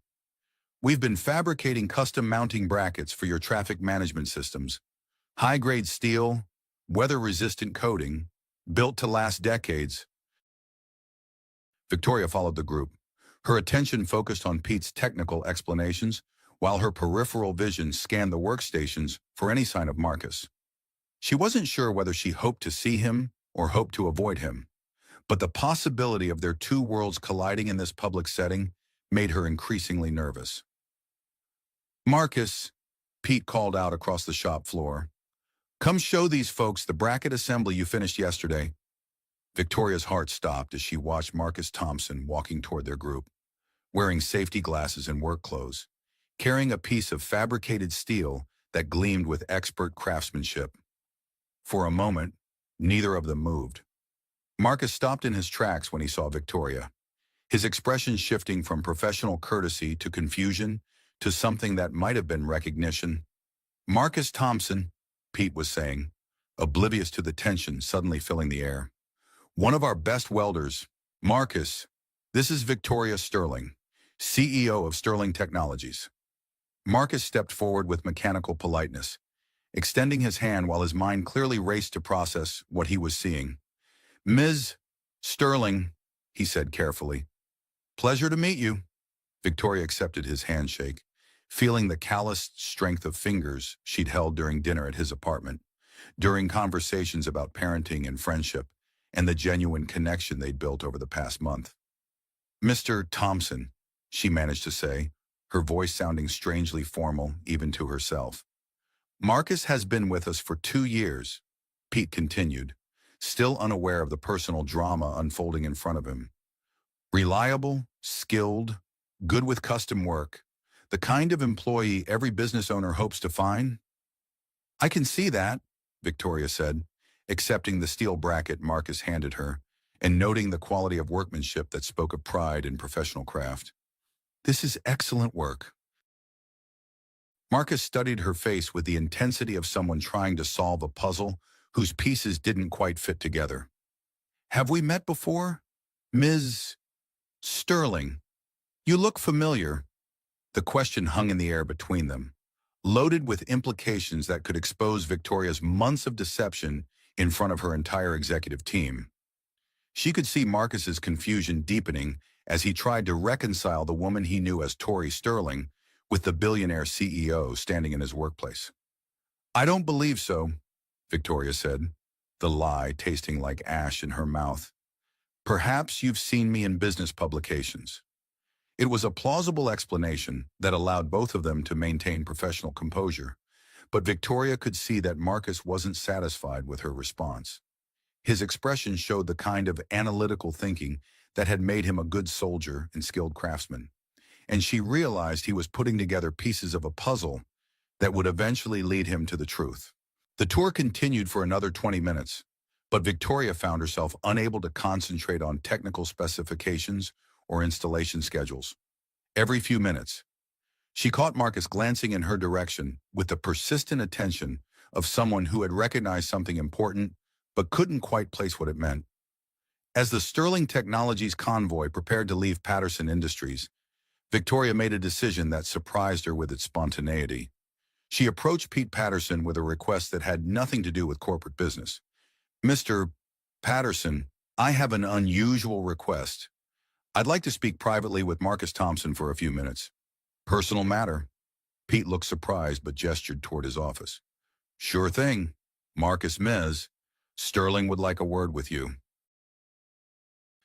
We've been fabricating custom mounting brackets for your traffic management systems. High-grade steel, weather-resistant coating, built to last decades. Victoria followed the group, her attention focused on Pete's technical explanations, while her peripheral vision scanned the workstations for any sign of Marcus. She wasn't sure whether she hoped to see him or hoped to avoid him, but the possibility of their two worlds colliding in this public setting made her increasingly nervous. Marcus, Pete called out across the shop floor. Come show these folks the bracket assembly you finished yesterday. Victoria's heart stopped as she watched Marcus Thompson walking toward their group, wearing safety glasses and work clothes, carrying a piece of fabricated steel that gleamed with expert craftsmanship. For a moment, neither of them moved. Marcus stopped in his tracks when he saw Victoria, his expression shifting from professional courtesy to confusion to something that might have been recognition. Marcus Thompson, Pete was saying, oblivious to the tension suddenly filling the air. One of our best welders, Marcus, this is Victoria Sterling, CEO of Sterling Technologies. Marcus stepped forward with mechanical politeness, extending his hand while his mind clearly raced to process what he was seeing. Ms. Sterling, he said carefully. Pleasure to meet you. Victoria accepted his handshake, feeling the calloused strength of fingers she'd held during dinner at his apartment, during conversations about parenting and friendship, and the genuine connection they'd built over the past month. Mr. Thompson, she managed to say, her voice sounding strangely formal even to herself. Marcus has been with us for 2 years, Pete continued, still unaware of the personal drama unfolding in front of him. Reliable, skilled, good with custom work, the kind of employee every business owner hopes to find? I can see that, Victoria said, accepting the steel bracket Marcus handed her and noting the quality of workmanship that spoke of pride and professional craft. This is excellent work. Marcus studied her face with the intensity of someone trying to solve a puzzle whose pieces didn't quite fit together. Have we met before? Ms. Sterling, you look familiar. The question hung in the air between them, loaded with implications that could expose Victoria's months of deception in front of her entire executive team. She could see Marcus's confusion deepening as he tried to reconcile the woman he knew as Tori Sterling with the billionaire CEO standing in his workplace. I don't believe so, Victoria said, the lie tasting like ash in her mouth. Perhaps you've seen me in business publications. It was a plausible explanation that allowed both of them to maintain professional composure, but Victoria could see that Marcus wasn't satisfied with her response. His expression showed the kind of analytical thinking that had made him a good soldier and skilled craftsman, and she realized he was putting together pieces of a puzzle that would eventually lead him to the truth. The tour continued for another 20 minutes, but Victoria found herself unable to concentrate on technical specifications or installation schedules. Every few minutes, she caught Marcus glancing in her direction with the persistent attention of someone who had recognized something important but couldn't quite place what it meant. As the Sterling Technologies convoy prepared to leave Patterson Industries, Victoria made a decision that surprised her with its spontaneity. She approached Pete Patterson with a request that had nothing to do with corporate business. Mr. Patterson, I have an unusual request. I'd like to speak privately with Marcus Thompson for a few minutes. Personal matter. Pete looked surprised but gestured toward his office. Sure thing. Marcus Mez. Sterling would like a word with you.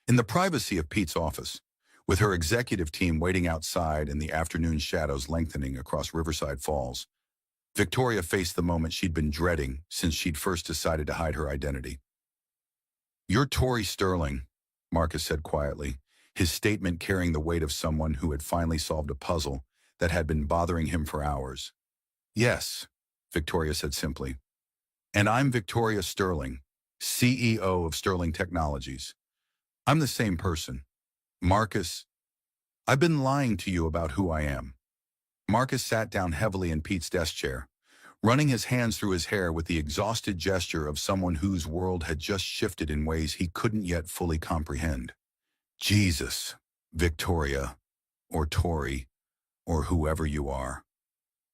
In the privacy of Pete's office, with her executive team waiting outside and the afternoon shadows lengthening across Riverside Falls, Victoria faced the moment she'd been dreading since she'd first decided to hide her identity. You're Tori Sterling, Marcus said quietly, his statement carrying the weight of someone who had finally solved a puzzle that had been bothering him for hours. Yes, Victoria said simply. And I'm Victoria Sterling, CEO of Sterling Technologies. I'm the same person. Marcus, I've been lying to you about who I am. Marcus sat down heavily in Pete's desk chair, running his hands through his hair with the exhausted gesture of someone whose world had just shifted in ways he couldn't yet fully comprehend. Jesus, Victoria, or Tori, or whoever you are.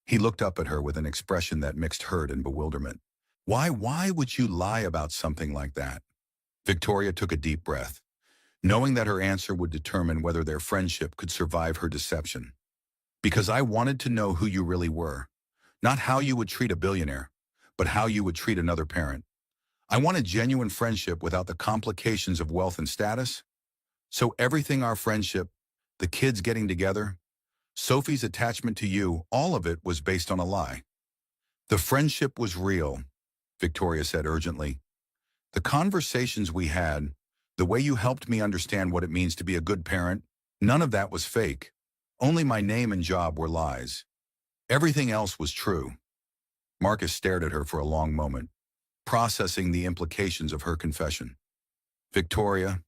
He looked up at her with an expression that mixed hurt and bewilderment. Why would you lie about something like that? Victoria took a deep breath, knowing that her answer would determine whether their friendship could survive her deception. Because I wanted to know who you really were. Not how you would treat a billionaire, but how you would treat another parent. I wanted genuine friendship without the complications of wealth and status. So everything our friendship, the kids getting together, Sophie's attachment to you, all of it was based on a lie. The friendship was real, Victoria said urgently. The conversations we had, the way you helped me understand what it means to be a good parent, none of that was fake. Only my name and job were lies. Everything else was true. Marcus stared at her for a long moment, processing the implications of her confession. Victoria,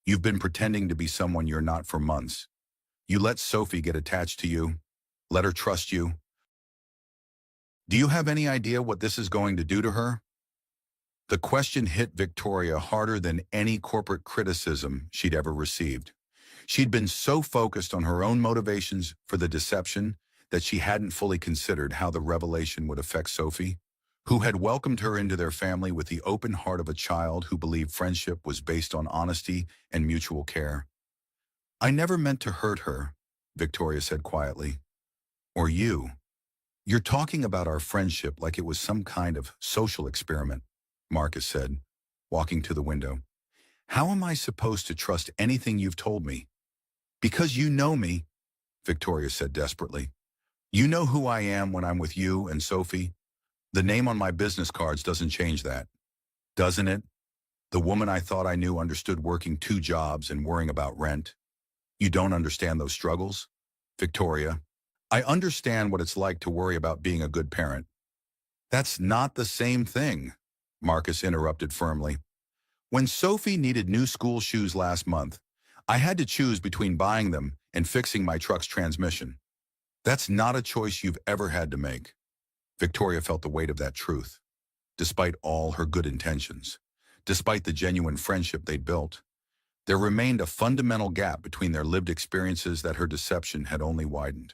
you've been pretending to be someone you're not for months. You let Sophie get attached to you, let her trust you. Do you have any idea what this is going to do to her? The question hit Victoria harder than any corporate criticism she'd ever received. She'd been so focused on her own motivations for the deception that she hadn't fully considered how the revelation would affect Sophie, who had welcomed her into their family with the open heart of a child who believed friendship was based on honesty and mutual care. I never meant to hurt her, Victoria said quietly. Or you. You're talking about our friendship like it was some kind of social experiment, Marcus said, walking to the window. How am I supposed to trust anything you've told me? Because you know me, Victoria said desperately. You know who I am when I'm with you and Sophie. The name on my business cards doesn't change that, doesn't it? The woman I thought I knew understood working 2 jobs and worrying about rent. You don't understand those struggles? Victoria, I understand what it's like to worry about being a good parent. That's not the same thing, Marcus interrupted firmly. When Sophie needed new school shoes last month, I had to choose between buying them and fixing my truck's transmission. That's not a choice you've ever had to make. Victoria felt the weight of that truth. Despite all her good intentions, despite the genuine friendship they'd built, there remained a fundamental gap between their lived experiences that her deception had only widened.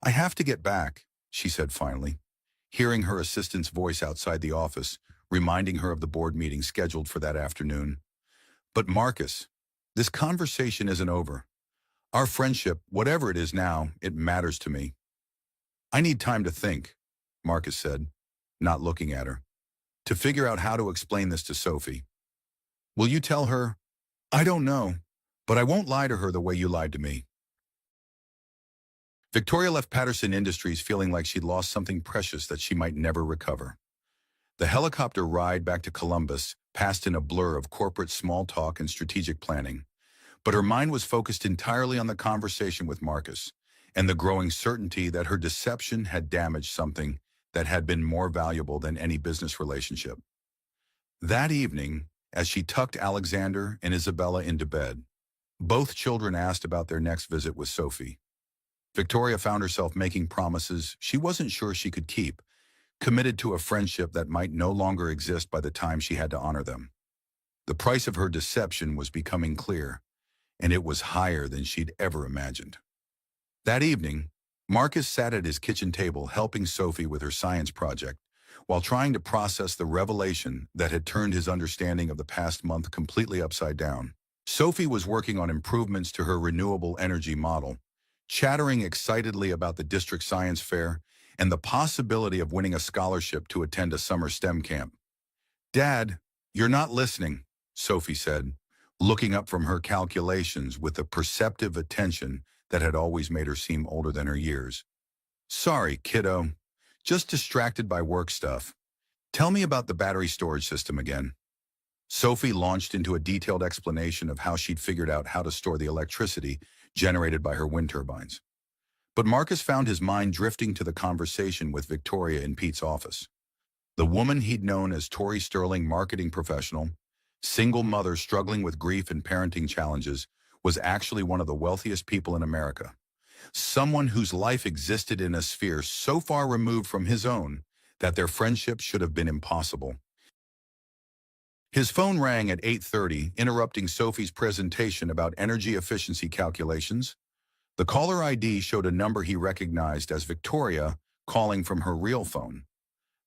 I have to get back, she said finally, hearing her assistant's voice outside the office, reminding her of the board meeting scheduled for that afternoon. But Marcus, this conversation isn't over. Our friendship, whatever it is now, it matters to me. I need time to think, Marcus said, not looking at her. to figure out how to explain this to Sophie. Will you tell her? I don't know, but I won't lie to her the way you lied to me. Victoria left Patterson Industries feeling like she'd lost something precious that she might never recover. The helicopter ride back to Columbus passed in a blur of corporate small talk and strategic planning, but her mind was focused entirely on the conversation with Marcus and the growing certainty that her deception had damaged something that had been more valuable than any business relationship. That evening, as she tucked Alexander and Isabella into bed, both children asked about their next visit with Sophie. Victoria found herself making promises she wasn't sure she could keep, committed to a friendship that might no longer exist by the time she had to honor them. The price of her deception was becoming clear, and it was higher than she'd ever imagined. That evening, Marcus sat at his kitchen table helping Sophie with her science project, while trying to process the revelation that had turned his understanding of the past month completely upside down. Sophie was working on improvements to her renewable energy model, chattering excitedly about the district science fair and the possibility of winning a scholarship to attend a summer STEM camp. "Dad, you're not listening," Sophie said, looking up from her calculations with a perceptive attention that had always made her seem older than her years. "Sorry, kiddo. Just distracted by work stuff. Tell me about the battery storage system again." Sophie launched into a detailed explanation of how she'd figured out how to store the electricity generated by her wind turbines. But Marcus found his mind drifting to the conversation with Victoria in Pete's office. The woman he'd known as Tori Sterling, marketing professional, single mother struggling with grief and parenting challenges, was actually one of the wealthiest people in America. Someone whose life existed in a sphere so far removed from his own that their friendship should have been impossible. His phone rang at 8:30, interrupting Sophie's presentation about energy efficiency calculations. The caller ID showed a number he recognized as Victoria calling from her real phone,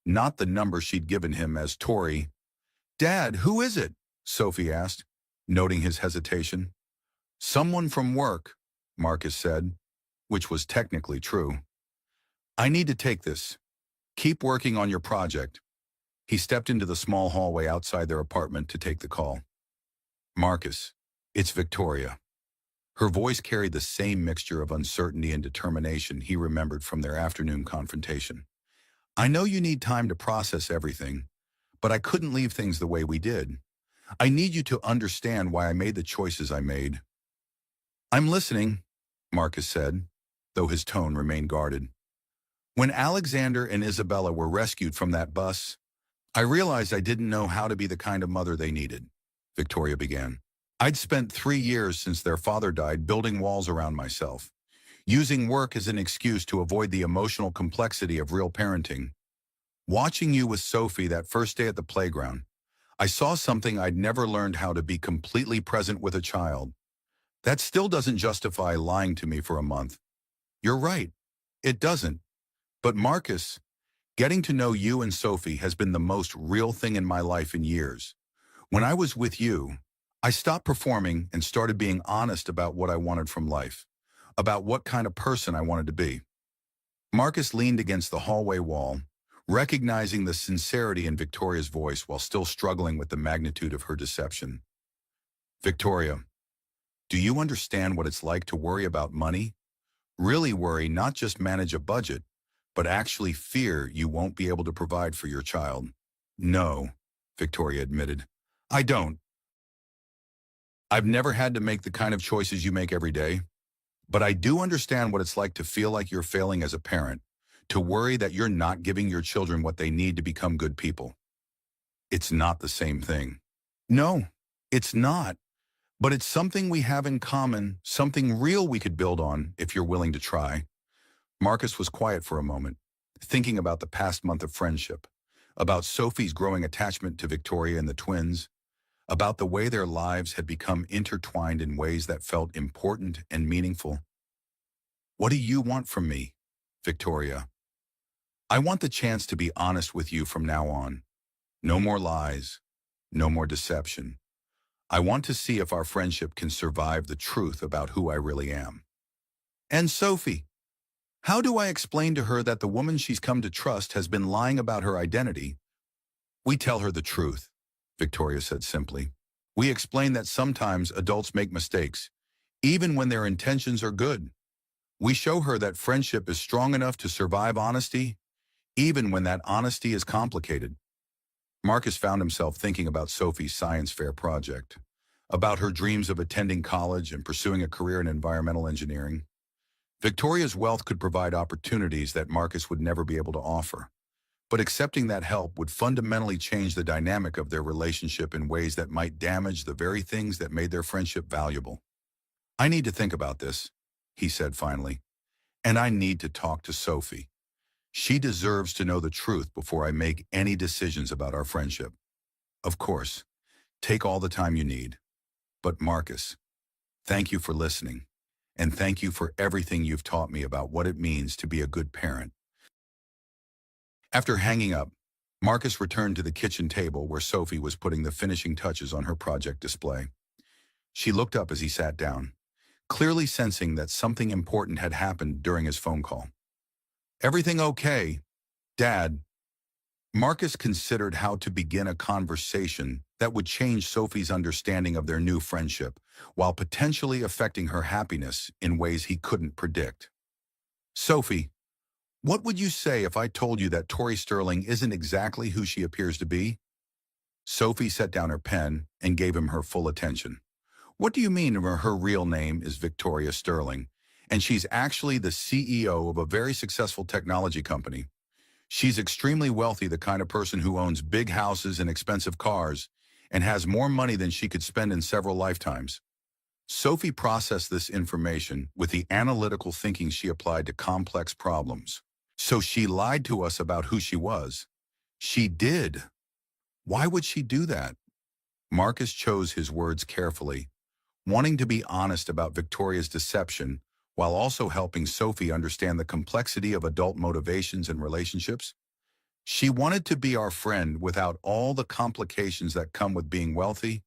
not the number she'd given him as Tori. "Dad, who is it?" Sophie asked, noting his hesitation. "Someone from work," Marcus said, which was technically true. "I need to take this. Keep working on your project." He stepped into the small hallway outside their apartment to take the call. "Marcus, it's Victoria." Her voice carried the same mixture of uncertainty and determination he remembered from their afternoon confrontation. "I know you need time to process everything, but I couldn't leave things the way we did. I need you to understand why I made the choices I made." "I'm listening," Marcus said, though his tone remained guarded. "When Alexander and Isabella were rescued from that bus, I realized I didn't know how to be the kind of mother they needed," Victoria began. "I'd spent 3 years since their father died building walls around myself, using work as an excuse to avoid the emotional complexity of real parenting. Watching you with Sophie that first day at the playground, I saw something I'd never learned: how to be completely present with a child. That still doesn't justify lying to me for a month." "You're right. It doesn't. But Marcus, getting to know you and Sophie has been the most real thing in my life in years. When I was with you, I stopped performing and started being honest about what I wanted from life, about what kind of person I wanted to be." Marcus leaned against the hallway wall, recognizing the sincerity in Victoria's voice while still struggling with the magnitude of her deception. "Victoria, do you understand what it's like to worry about money? Really worry, not just manage a budget, but actually fear you won't be able to provide for your child?" "No," Victoria admitted. "I don't. I've never had to make the kind of choices you make every day. But I do understand what it's like to feel like you're failing as a parent, to worry that you're not giving your children what they need to become good people." "It's not the same thing." "No, it's not. But it's something we have in common, something real we could build on if you're willing to try." Marcus was quiet for a moment, thinking about the past month of friendship, about Sophie's growing attachment to Victoria and the twins, about the way their lives had become intertwined in ways that felt important and meaningful. "What do you want from me, Victoria?" "I want the chance to be honest with you from now on. No more lies, no more deception. I want to see if our friendship can survive the truth about who I really am." "And Sophie, how do I explain to her that the woman she's come to trust has been lying about her identity, We tell her the truth, Victoria said simply. We explain that sometimes adults make mistakes, even when their intentions are good. We show her that friendship is strong enough to survive honesty, even when that honesty is complicated. Marcus found himself thinking about Sophie's science fair project, about her dreams of attending college and pursuing a career in environmental engineering. Victoria's wealth could provide opportunities that Marcus would never be able to offer. But accepting that help would fundamentally change the dynamic of their relationship in ways that might damage the very things that made their friendship valuable. I need to think about this, he said finally, and I need to talk to Sophie. She deserves to know the truth before I make any decisions about our friendship. Of course, take all the time you need. But Marcus, thank you for listening, and thank you for everything you've taught me about what it means to be a good parent. After hanging up, Marcus returned to the kitchen table where Sophie was putting the finishing touches on her project display. She looked up as he sat down, clearly sensing that something important had happened during his phone call. Everything okay, Dad? Marcus considered how to begin a conversation that would change Sophie's understanding of their new friendship, while potentially affecting her happiness in ways he couldn't predict. Sophie, what would you say if I told you that Tori Sterling isn't exactly who she appears to be? Sophie set down her pen and gave him her full attention. What do you mean her real name is Victoria Sterling, and she's actually the CEO of a very successful technology company? She's extremely wealthy, the kind of person who owns big houses and expensive cars, and has more money than she could spend in several lifetimes. Sophie processed this information with the analytical thinking she applied to complex problems. So she lied to us about who she was. She did. Why would she do that? Marcus chose his words carefully, wanting to be honest about Victoria's deception while also helping Sophie understand the complexity of adult motivations and relationships. She wanted to be our friend without all the complications that come with being wealthy.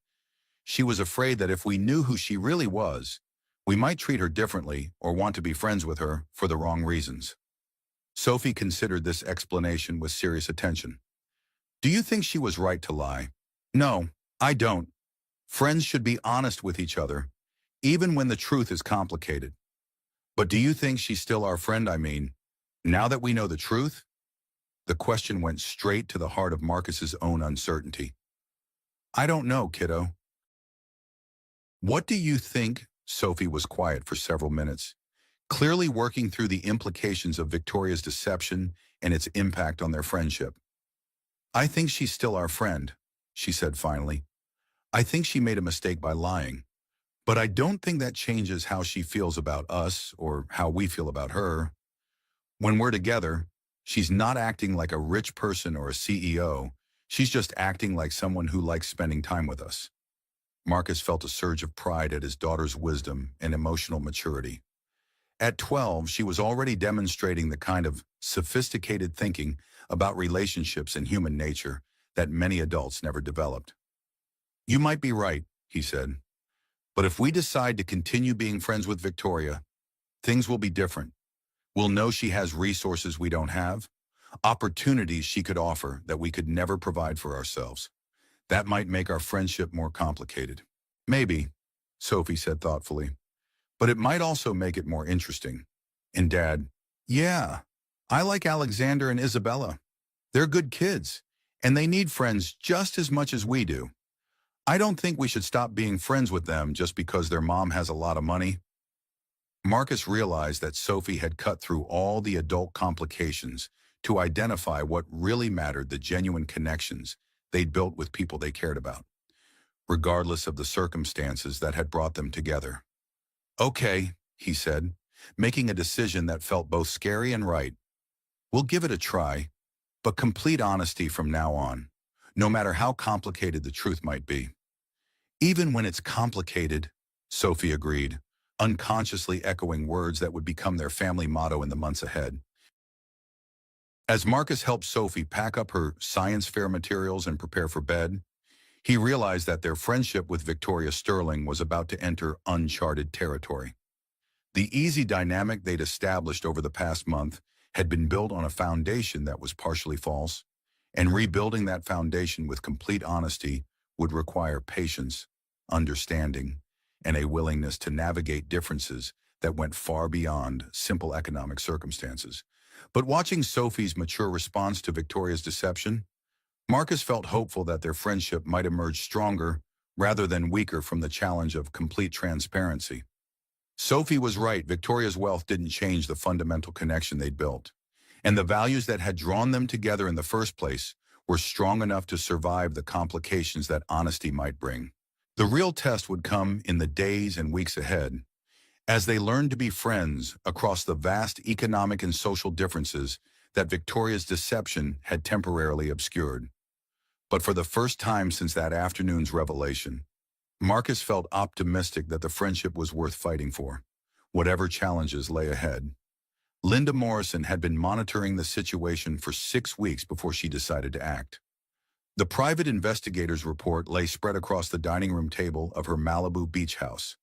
She was afraid that if we knew who she really was, we might treat her differently or want to be friends with her for the wrong reasons. Sophie considered this explanation with serious attention. Do you think she was right to lie? No, I don't. Friends should be honest with each other, even when the truth is complicated. But do you think she's still our friend, now that we know the truth? The question went straight to the heart of Marcus's own uncertainty. I don't know, kiddo. What do you think? Sophie was quiet for several minutes, clearly working through the implications of Victoria's deception and its impact on their friendship. I think she's still our friend, she said finally. I think she made a mistake by lying, but I don't think that changes how she feels about us or how we feel about her. When we're together, she's not acting like a rich person or a CEO. She's just acting like someone who likes spending time with us. Marcus felt a surge of pride at his daughter's wisdom and emotional maturity. At 12, she was already demonstrating the kind of sophisticated thinking about relationships and human nature that many adults never developed. You might be right, he said, but if we decide to continue being friends with Victoria, things will be different. We'll know she has resources we don't have, opportunities she could offer that we could never provide for ourselves. That might make our friendship more complicated. Maybe, Sophie said thoughtfully, but it might also make it more interesting. And Dad, yeah, I like Alexander and Isabella. They're good kids, and they need friends just as much as we do. I don't think we should stop being friends with them just because their mom has a lot of money. Marcus realized that Sophie had cut through all the adult complications to identify what really mattered, the genuine connections they'd built with people they cared about, regardless of the circumstances that had brought them together. Okay, he said, making a decision that felt both scary and right. We'll give it a try, but complete honesty from now on, no matter how complicated the truth might be. Even when it's complicated, Sophie agreed, unconsciously echoing words that would become their family motto in the months ahead. As Marcus helped Sophie pack up her science fair materials and prepare for bed, he realized that their friendship with Victoria Sterling was about to enter uncharted territory. The easy dynamic they'd established over the past month had been built on a foundation that was partially false, And rebuilding that foundation with complete honesty would require patience, understanding, and a willingness to navigate differences that went far beyond simple economic circumstances. But watching Sophie's mature response to Victoria's deception, Marcus felt hopeful that their friendship might emerge stronger rather than weaker from the challenge of complete transparency. Sophie was right. Victoria's wealth didn't change the fundamental connection they'd built. And the values that had drawn them together in the first place were strong enough to survive the complications that honesty might bring. The real test would come in the days and weeks ahead, as they learned to be friends across the vast economic and social differences that Victoria's deception had temporarily obscured. But for the first time since that afternoon's revelation, Marcus felt optimistic that the friendship was worth fighting for, whatever challenges lay ahead. Linda Morrison had been monitoring the situation for 6 weeks before she decided to act. The private investigator's report lay spread across the dining room table of her Malibu beach house,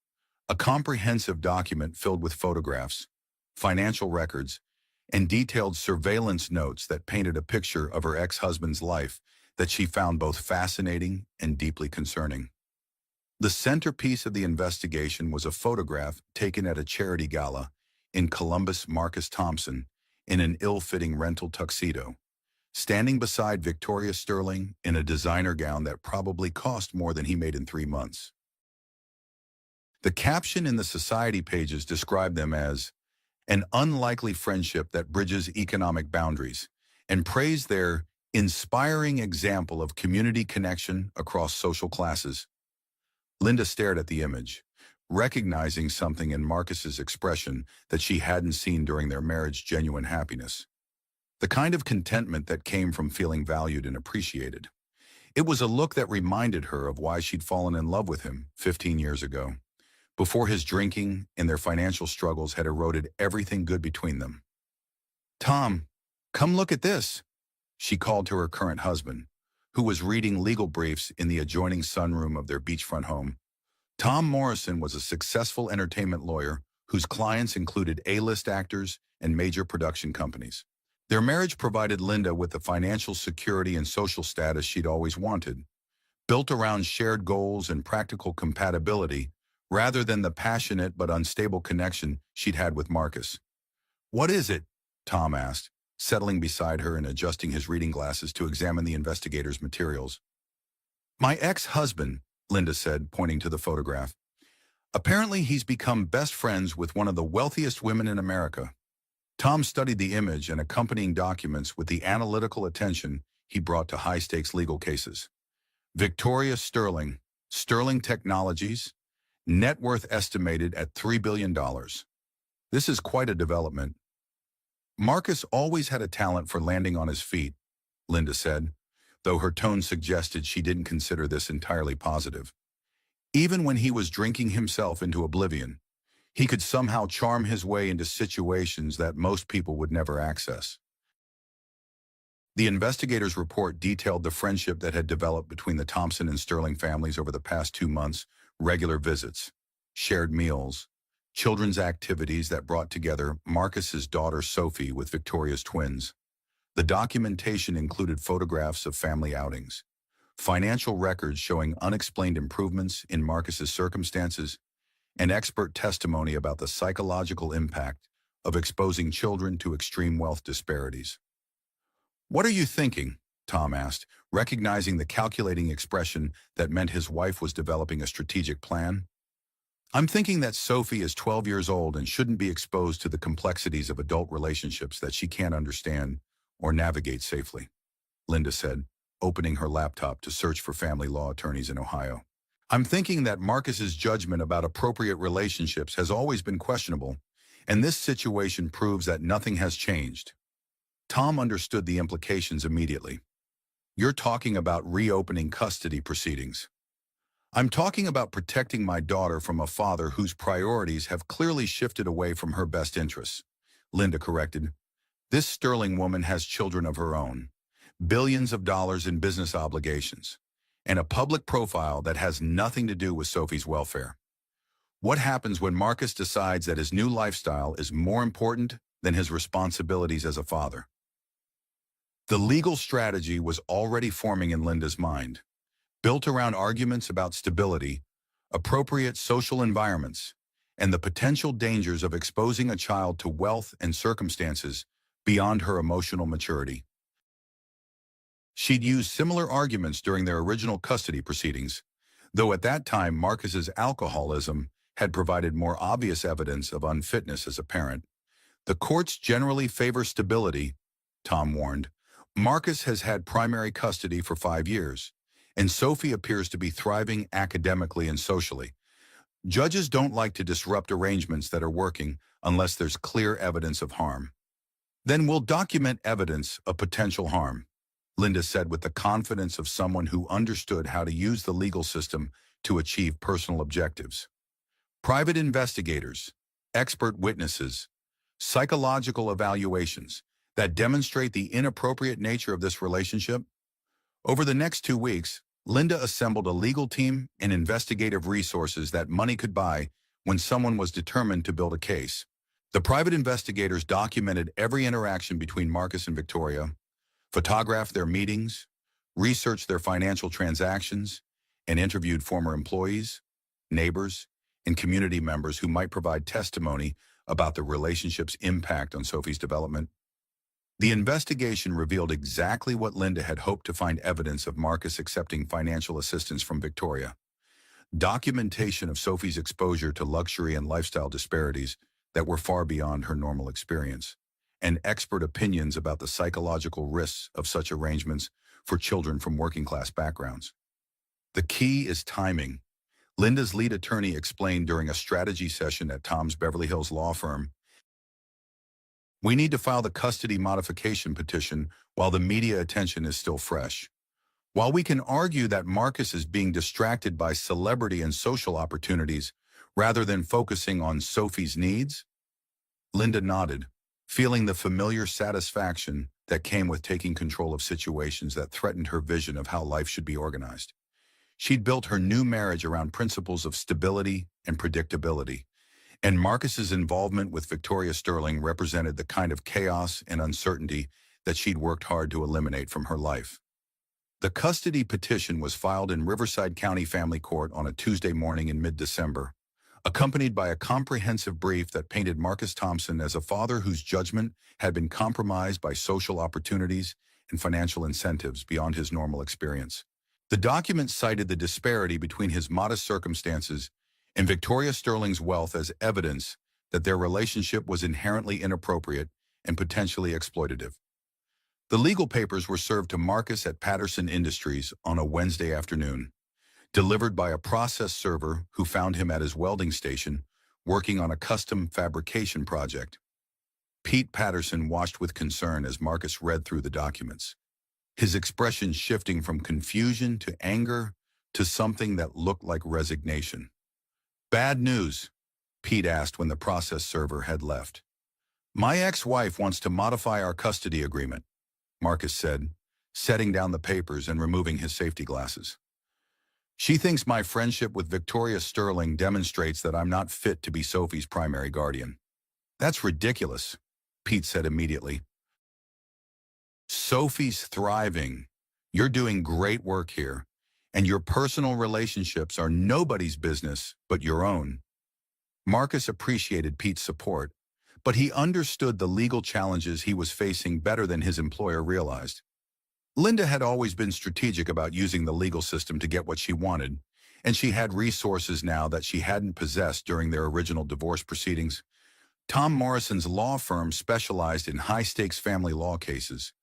a comprehensive document filled with photographs, financial records, and detailed surveillance notes that painted a picture of her ex-husband's life that she found both fascinating and deeply concerning. The centerpiece of the investigation was a photograph taken at a charity gala in Columbus. Marcus Thompson, in an ill-fitting rental tuxedo, standing beside Victoria Sterling in a designer gown that probably cost more than he made in 3 months. The caption in the society pages described them as an unlikely friendship that bridges economic boundaries and praised their inspiring example of community connection across social classes. Linda stared at the image, recognizing something in Marcus's expression that she hadn't seen during their marriage's genuine happiness. The kind of contentment that came from feeling valued and appreciated. It was a look that reminded her of why she'd fallen in love with him 15 years ago, before his drinking and their financial struggles had eroded everything good between them. "Tom, come look at this," she called to her current husband, who was reading legal briefs in the adjoining sunroom of their beachfront home. Tom Morrison was a successful entertainment lawyer whose clients included A-list actors and major production companies. Their marriage provided Linda with the financial security and social status she'd always wanted, built around shared goals and practical compatibility rather than the passionate but unstable connection she'd had with Marcus. "What is it?" Tom asked, settling beside her and adjusting his reading glasses to examine the investigator's materials. "My ex-husband," Linda said, pointing to the photograph. "Apparently he's become best friends with one of the wealthiest women in America." Tom studied the image and accompanying documents with the analytical attention he brought to high-stakes legal cases. Victoria Sterling, Sterling Technologies, net worth estimated at $3 billion. This is quite a development. "Marcus always had a talent for landing on his feet," Linda said, though her tone suggested she didn't consider this entirely positive. Even when he was drinking himself into oblivion, he could somehow charm his way into situations that most people would never access. The investigator's report detailed the friendship that had developed between the Thompson and Sterling families over the past 2 months: regular visits, shared meals, children's activities that brought together Marcus's daughter Sophie with Victoria's twins. The documentation included photographs of family outings, financial records showing unexplained improvements in Marcus's circumstances, and expert testimony about the psychological impact of exposing children to extreme wealth disparities. "What are you thinking?" Tom asked, recognizing the calculating expression that meant his wife was developing a strategic plan. "I'm thinking that Sophie is 12 years old and shouldn't be exposed to the complexities of adult relationships that she can't understand or navigate safely," Linda said, opening her laptop to search for family law attorneys in Ohio. "I'm thinking that Marcus's judgment about appropriate relationships has always been questionable, and this situation proves that nothing has changed." Tom understood the implications immediately. "You're talking about reopening custody proceedings." "I'm talking about protecting my daughter from a father whose priorities have clearly shifted away from her best interests," Linda corrected. "This Sterling woman has children of her own, billions of dollars in business obligations, and a public profile that has nothing to do with Sophie's welfare. What happens when Marcus decides that his new lifestyle is more important than his responsibilities as a father?" The legal strategy was already forming in Linda's mind, built around arguments about stability, appropriate social environments, and the potential dangers of exposing a child to wealth and circumstances beyond her emotional maturity. She'd used similar arguments during their original custody proceedings, though at that time Marcus's alcoholism had provided more obvious evidence of unfitness as a parent. The courts generally favor stability, Tom warned. Marcus has had primary custody for 5 years, and Sophie appears to be thriving academically and socially. Judges don't like to disrupt arrangements that are working unless there's clear evidence of harm. Then we'll document evidence of potential harm, Linda said with the confidence of someone who understood how to use the legal system to achieve personal objectives. Private investigators, expert witnesses, psychological evaluations that demonstrate the inappropriate nature of this relationship. Over the next 2 weeks, Linda assembled a legal team and investigative resources that money could buy when someone was determined to build a case. The private investigators documented every interaction between Marcus and Victoria, photographed their meetings, researched their financial transactions, and interviewed former employees, neighbors, and community members who might provide testimony about the relationship's impact on Sophie's development. The investigation revealed exactly what Linda had hoped to find evidence of Marcus accepting financial assistance from Victoria. Documentation of Sophie's exposure to luxury and lifestyle disparities that were far beyond her normal experience, and expert opinions about the psychological risks of such arrangements for children from working-class backgrounds. The key is timing. Linda's lead attorney explained during a strategy session at Tom's Beverly Hills law firm. We need to file the custody modification petition while the media attention is still fresh. While we can argue that Marcus is being distracted by celebrity and social opportunities rather than focusing on Sophie's needs, Linda nodded, feeling the familiar satisfaction that came with taking control of situations that threatened her vision of how life should be organized. She'd built her new marriage around principles of stability and predictability, and Marcus's involvement with Victoria Sterling represented the kind of chaos and uncertainty that she'd worked hard to eliminate from her life. The custody petition was filed in Riverside County Family Court on a Tuesday morning in mid-December, accompanied by a comprehensive brief that painted Marcus Thompson as a father whose judgment had been compromised by social opportunities and financial incentives beyond his normal experience. The document cited the disparity between his modest circumstances and Victoria Sterling's wealth as evidence that their relationship was inherently inappropriate and potentially exploitative. The legal papers were served to Marcus at Patterson Industries on a Wednesday afternoon, delivered by a process server who found him at his welding station working on a custom fabrication project. Pete Patterson watched with concern as Marcus read through the documents, his expression shifting from confusion to anger to something that looked like resignation. "Bad news," Pete asked when the process server had left. "My ex-wife wants to modify our custody agreement," Marcus said, setting down the papers and removing his safety glasses. "She thinks my friendship with Victoria Sterling demonstrates that I'm not fit to be Sophie's primary guardian." "That's ridiculous," Pete said immediately. "Sophie's thriving. You're doing great work here, and your personal relationships are nobody's business but your own." Marcus appreciated Pete's support, but he understood the legal challenges he was facing better than his employer realized. Linda had always been strategic about using the legal system to get what she wanted, and she had resources now that she hadn't possessed during their original divorce proceedings. Tom Morrison's law firm specialized in high-stakes family law cases,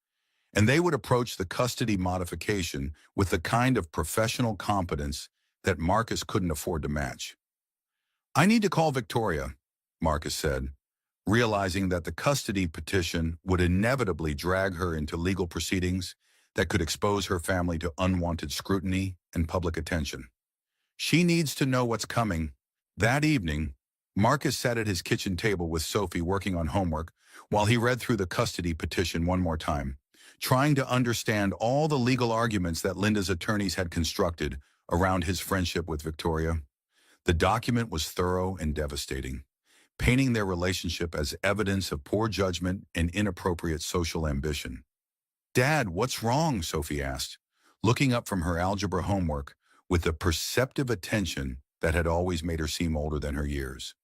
and they would approach the custody modification with the kind of professional competence that Marcus couldn't afford to match. "I need to call Victoria," Marcus said, realizing that the custody petition would inevitably drag her into legal proceedings that could expose her family to unwanted scrutiny and public attention. "She needs to know what's coming." That evening, Marcus sat at his kitchen table with Sophie working on homework while he read through the custody petition one more time, trying to understand all the legal arguments that Linda's attorneys had constructed around his friendship with Victoria. The document was thorough and devastating, painting their relationship as evidence of poor judgment and inappropriate social ambition. Dad, what's wrong? Sophie asked, looking up from her algebra homework with the perceptive attention that had always made her seem older than her years.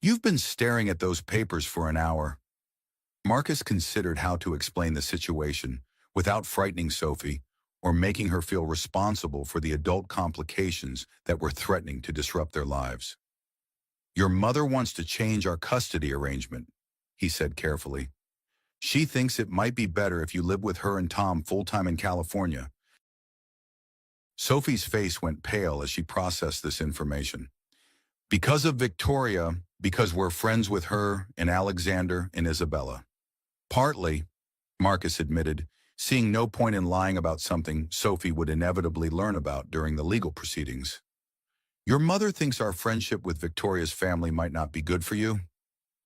You've been staring at those papers for an hour. Marcus considered how to explain the situation without frightening Sophie or making her feel responsible for the adult complications that were threatening to disrupt their lives. Your mother wants to change our custody arrangement, he said carefully. She thinks it might be better if you live with her and Tom full-time in California. Sophie's face went pale as she processed this information. Because of Victoria, because we're friends with her and Alexander and Isabella. Partly, Marcus admitted, seeing no point in lying about something Sophie would inevitably learn about during the legal proceedings. Your mother thinks our friendship with Victoria's family might not be good for you?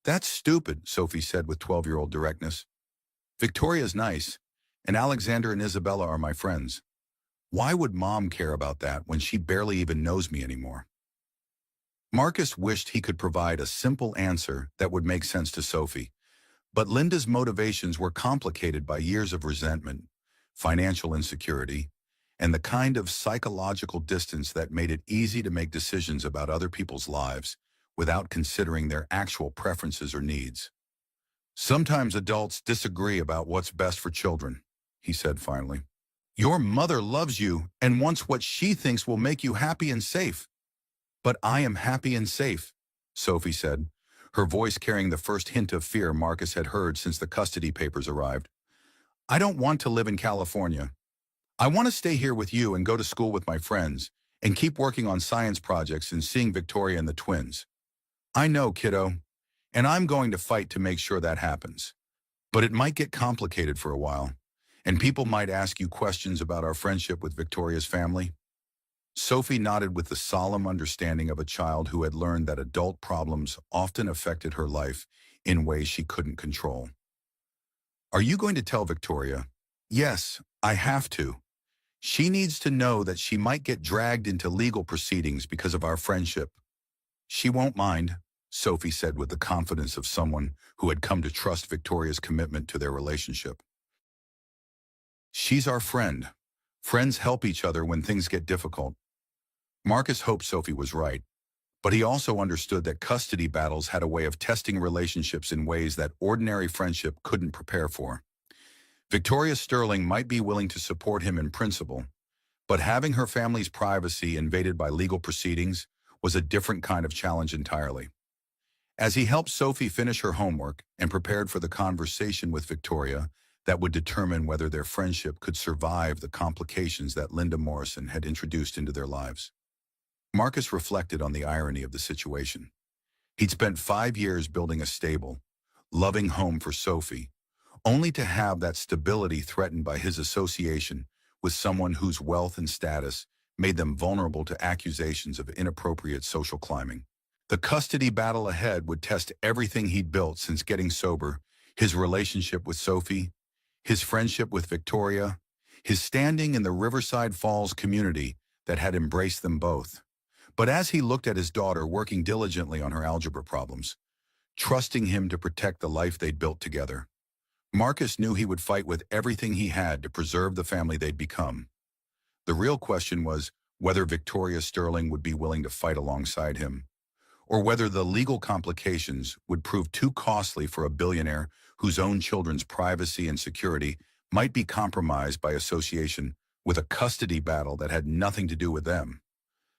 That's stupid, Sophie said with 12-year-old directness. Victoria's nice, and Alexander and Isabella are my friends. Why would Mom care about that when she barely even knows me anymore? Marcus wished he could provide a simple answer that would make sense to Sophie, but Linda's motivations were complicated by years of resentment, financial insecurity, and the kind of psychological distance that made it easy to make decisions about other people's lives without considering their actual preferences or needs. Sometimes adults disagree about what's best for children, he said finally. Your mother loves you and wants what she thinks will make you happy and safe. But I am happy and safe, Sophie said, her voice carrying the first hint of fear Marcus had heard since the custody papers arrived. I don't want to live in California. I want to stay here with you and go to school with my friends and keep working on science projects and seeing Victoria and the twins. I know, kiddo, and I'm going to fight to make sure that happens. But it might get complicated for a while, and people might ask you questions about our friendship with Victoria's family. Sophie nodded with the solemn understanding of a child who had learned that adult problems often affected her life in ways she couldn't control. Are you going to tell Victoria? Yes, I have to. She needs to know that she might get dragged into legal proceedings because of our friendship. She won't mind, Sophie said with the confidence of someone who had come to trust Victoria's commitment to their relationship. She's our friend. Friends help each other when things get difficult. Marcus hoped Sophie was right, but he also understood that custody battles had a way of testing relationships in ways that ordinary friendship couldn't prepare for. Victoria Sterling might be willing to support him in principle, but having her family's privacy invaded by legal proceedings was a different kind of challenge entirely. As he helped Sophie finish her homework and prepared for the conversation with Victoria that would determine whether their friendship could survive the complications that Linda Morrison had introduced into their lives, Marcus reflected on the irony of the situation. He'd spent 5 years building a stable, loving home for Sophie, only to have that stability threatened by his association with someone whose wealth and status made them vulnerable to accusations of inappropriate social climbing. The custody battle ahead would test everything he'd built since getting sober, his relationship with Sophie, his friendship with Victoria, his standing in the Riverside Falls community that had embraced them both. But as he looked at his daughter working diligently on her algebra problems, trusting him to protect the life they'd built together, Marcus knew he would fight with everything he had to preserve the family they'd become. The real question was whether Victoria Sterling would be willing to fight alongside him, or whether the legal complications would prove too costly for a billionaire whose own children's privacy and security might be compromised by association with a custody battle that had nothing to do with them.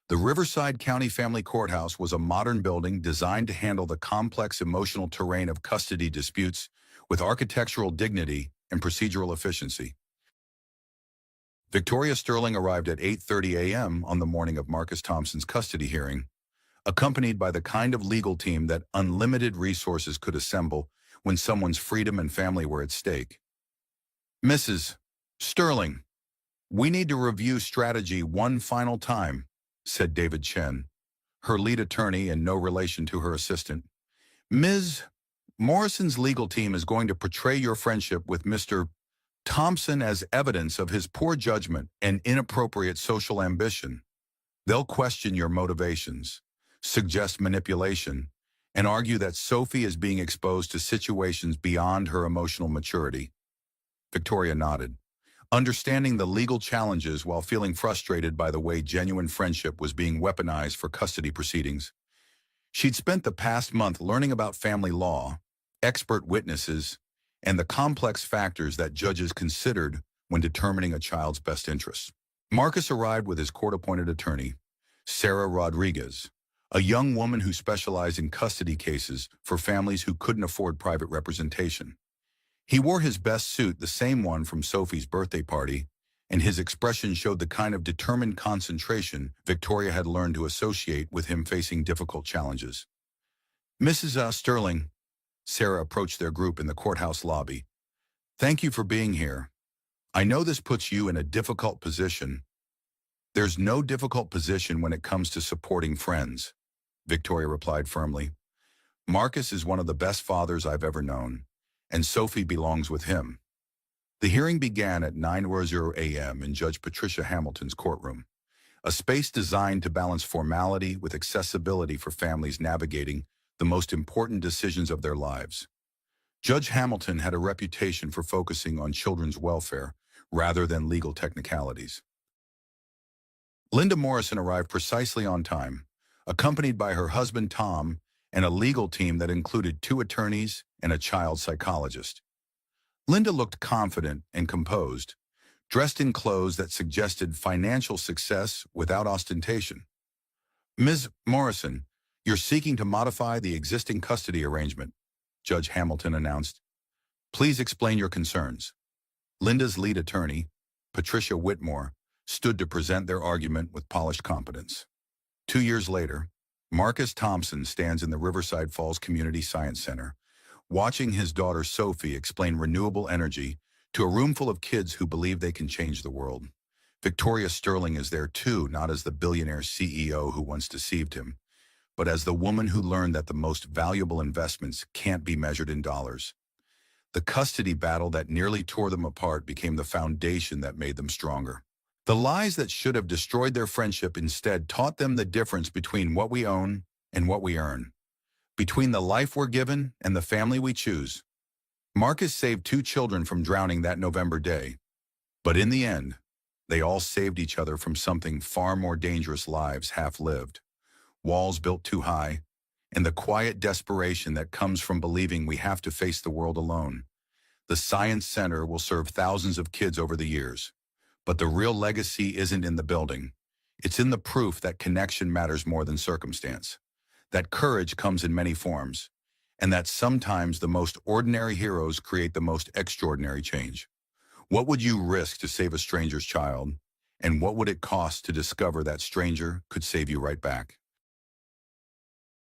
The Riverside County Family Courthouse was a modern building designed to handle the complex emotional terrain of custody disputes with architectural dignity and procedural efficiency. Victoria Sterling arrived at 8:30 a.m. on the morning of Marcus Thompson's custody hearing, accompanied by the kind of legal team that unlimited resources could assemble when someone's freedom and family were at stake. Mrs. Sterling, we need to review strategy one final time, said David Chen, her lead attorney and no relation to her assistant. Ms. Morrison's legal team is going to portray your friendship with Mr. Thompson as evidence of his poor judgment and inappropriate social ambition. They'll question your motivations, suggest manipulation, and argue that Sophie is being exposed to situations beyond her emotional maturity. Victoria nodded, understanding the legal challenges while feeling frustrated by the way genuine friendship was being weaponized for custody proceedings. She'd spent the past month learning about family law, expert witnesses, and the complex factors that judges considered when determining a child's best interests. Marcus arrived with his court-appointed attorney, Sarah Rodriguez, a young woman who specialized in custody cases for families who couldn't afford private representation. He wore his best suit, the same one from Sophie's birthday party, and his expression showed the kind of determined concentration Victoria had learned to associate with him facing difficult challenges. Mrs. Sterling, Sarah approached their group in the courthouse lobby. Thank you for being here. I know this puts you in a difficult position. There's no difficult position when it comes to supporting friends, Victoria replied firmly. Marcus is one of the best fathers I've ever known, and Sophie belongs with him. The hearing began at 9:00 a.m. in Judge Patricia Hamilton's courtroom, a space designed to balance formality with accessibility for families navigating the most important decisions of their lives. Judge Hamilton had a reputation for focusing on children's welfare rather than legal technicalities. Linda Morrison arrived precisely on time, accompanied by her husband Tom and a legal team that included 2 attorneys and a child psychologist. Linda looked confident and composed, dressed in clothes that suggested financial success without ostentation. Ms. Morrison, you're seeking to modify the existing custody arrangement, Judge Hamilton announced. Please explain your concerns. Linda's lead attorney, Patricia Whitmore, stood to present their argument with polished competence. 2 years later, Marcus Thompson stands in the Riverside Falls Community Science Center, watching his daughter Sophie explain renewable energy to a room full of kids who believe they can change the world. Victoria Sterling is there too, not as the billionaire CEO who once deceived him, but as the woman who learned that the most valuable investments can't be measured in dollars. The custody battle that nearly tore them apart became the foundation that made them stronger. The lies that should have destroyed their friendship instead taught them the difference between what we own and what we earn, between the life we're given and the family we choose. Marcus saved 2 children from drowning that November day, but in the end, they all saved each other from something far more dangerous: lives half-lived, walls built too high, and the quiet desperation that comes from believing we have to face the world alone. The Science Center will serve thousands of kids over the years, but the real legacy isn't in the building. It's in the proof that connection matters more than circumstance, that courage comes in many forms, and that sometimes the most ordinary heroes create the most extraordinary change. What would you risk to save a stranger's child, and what would it cost to discover that stranger could save you right back?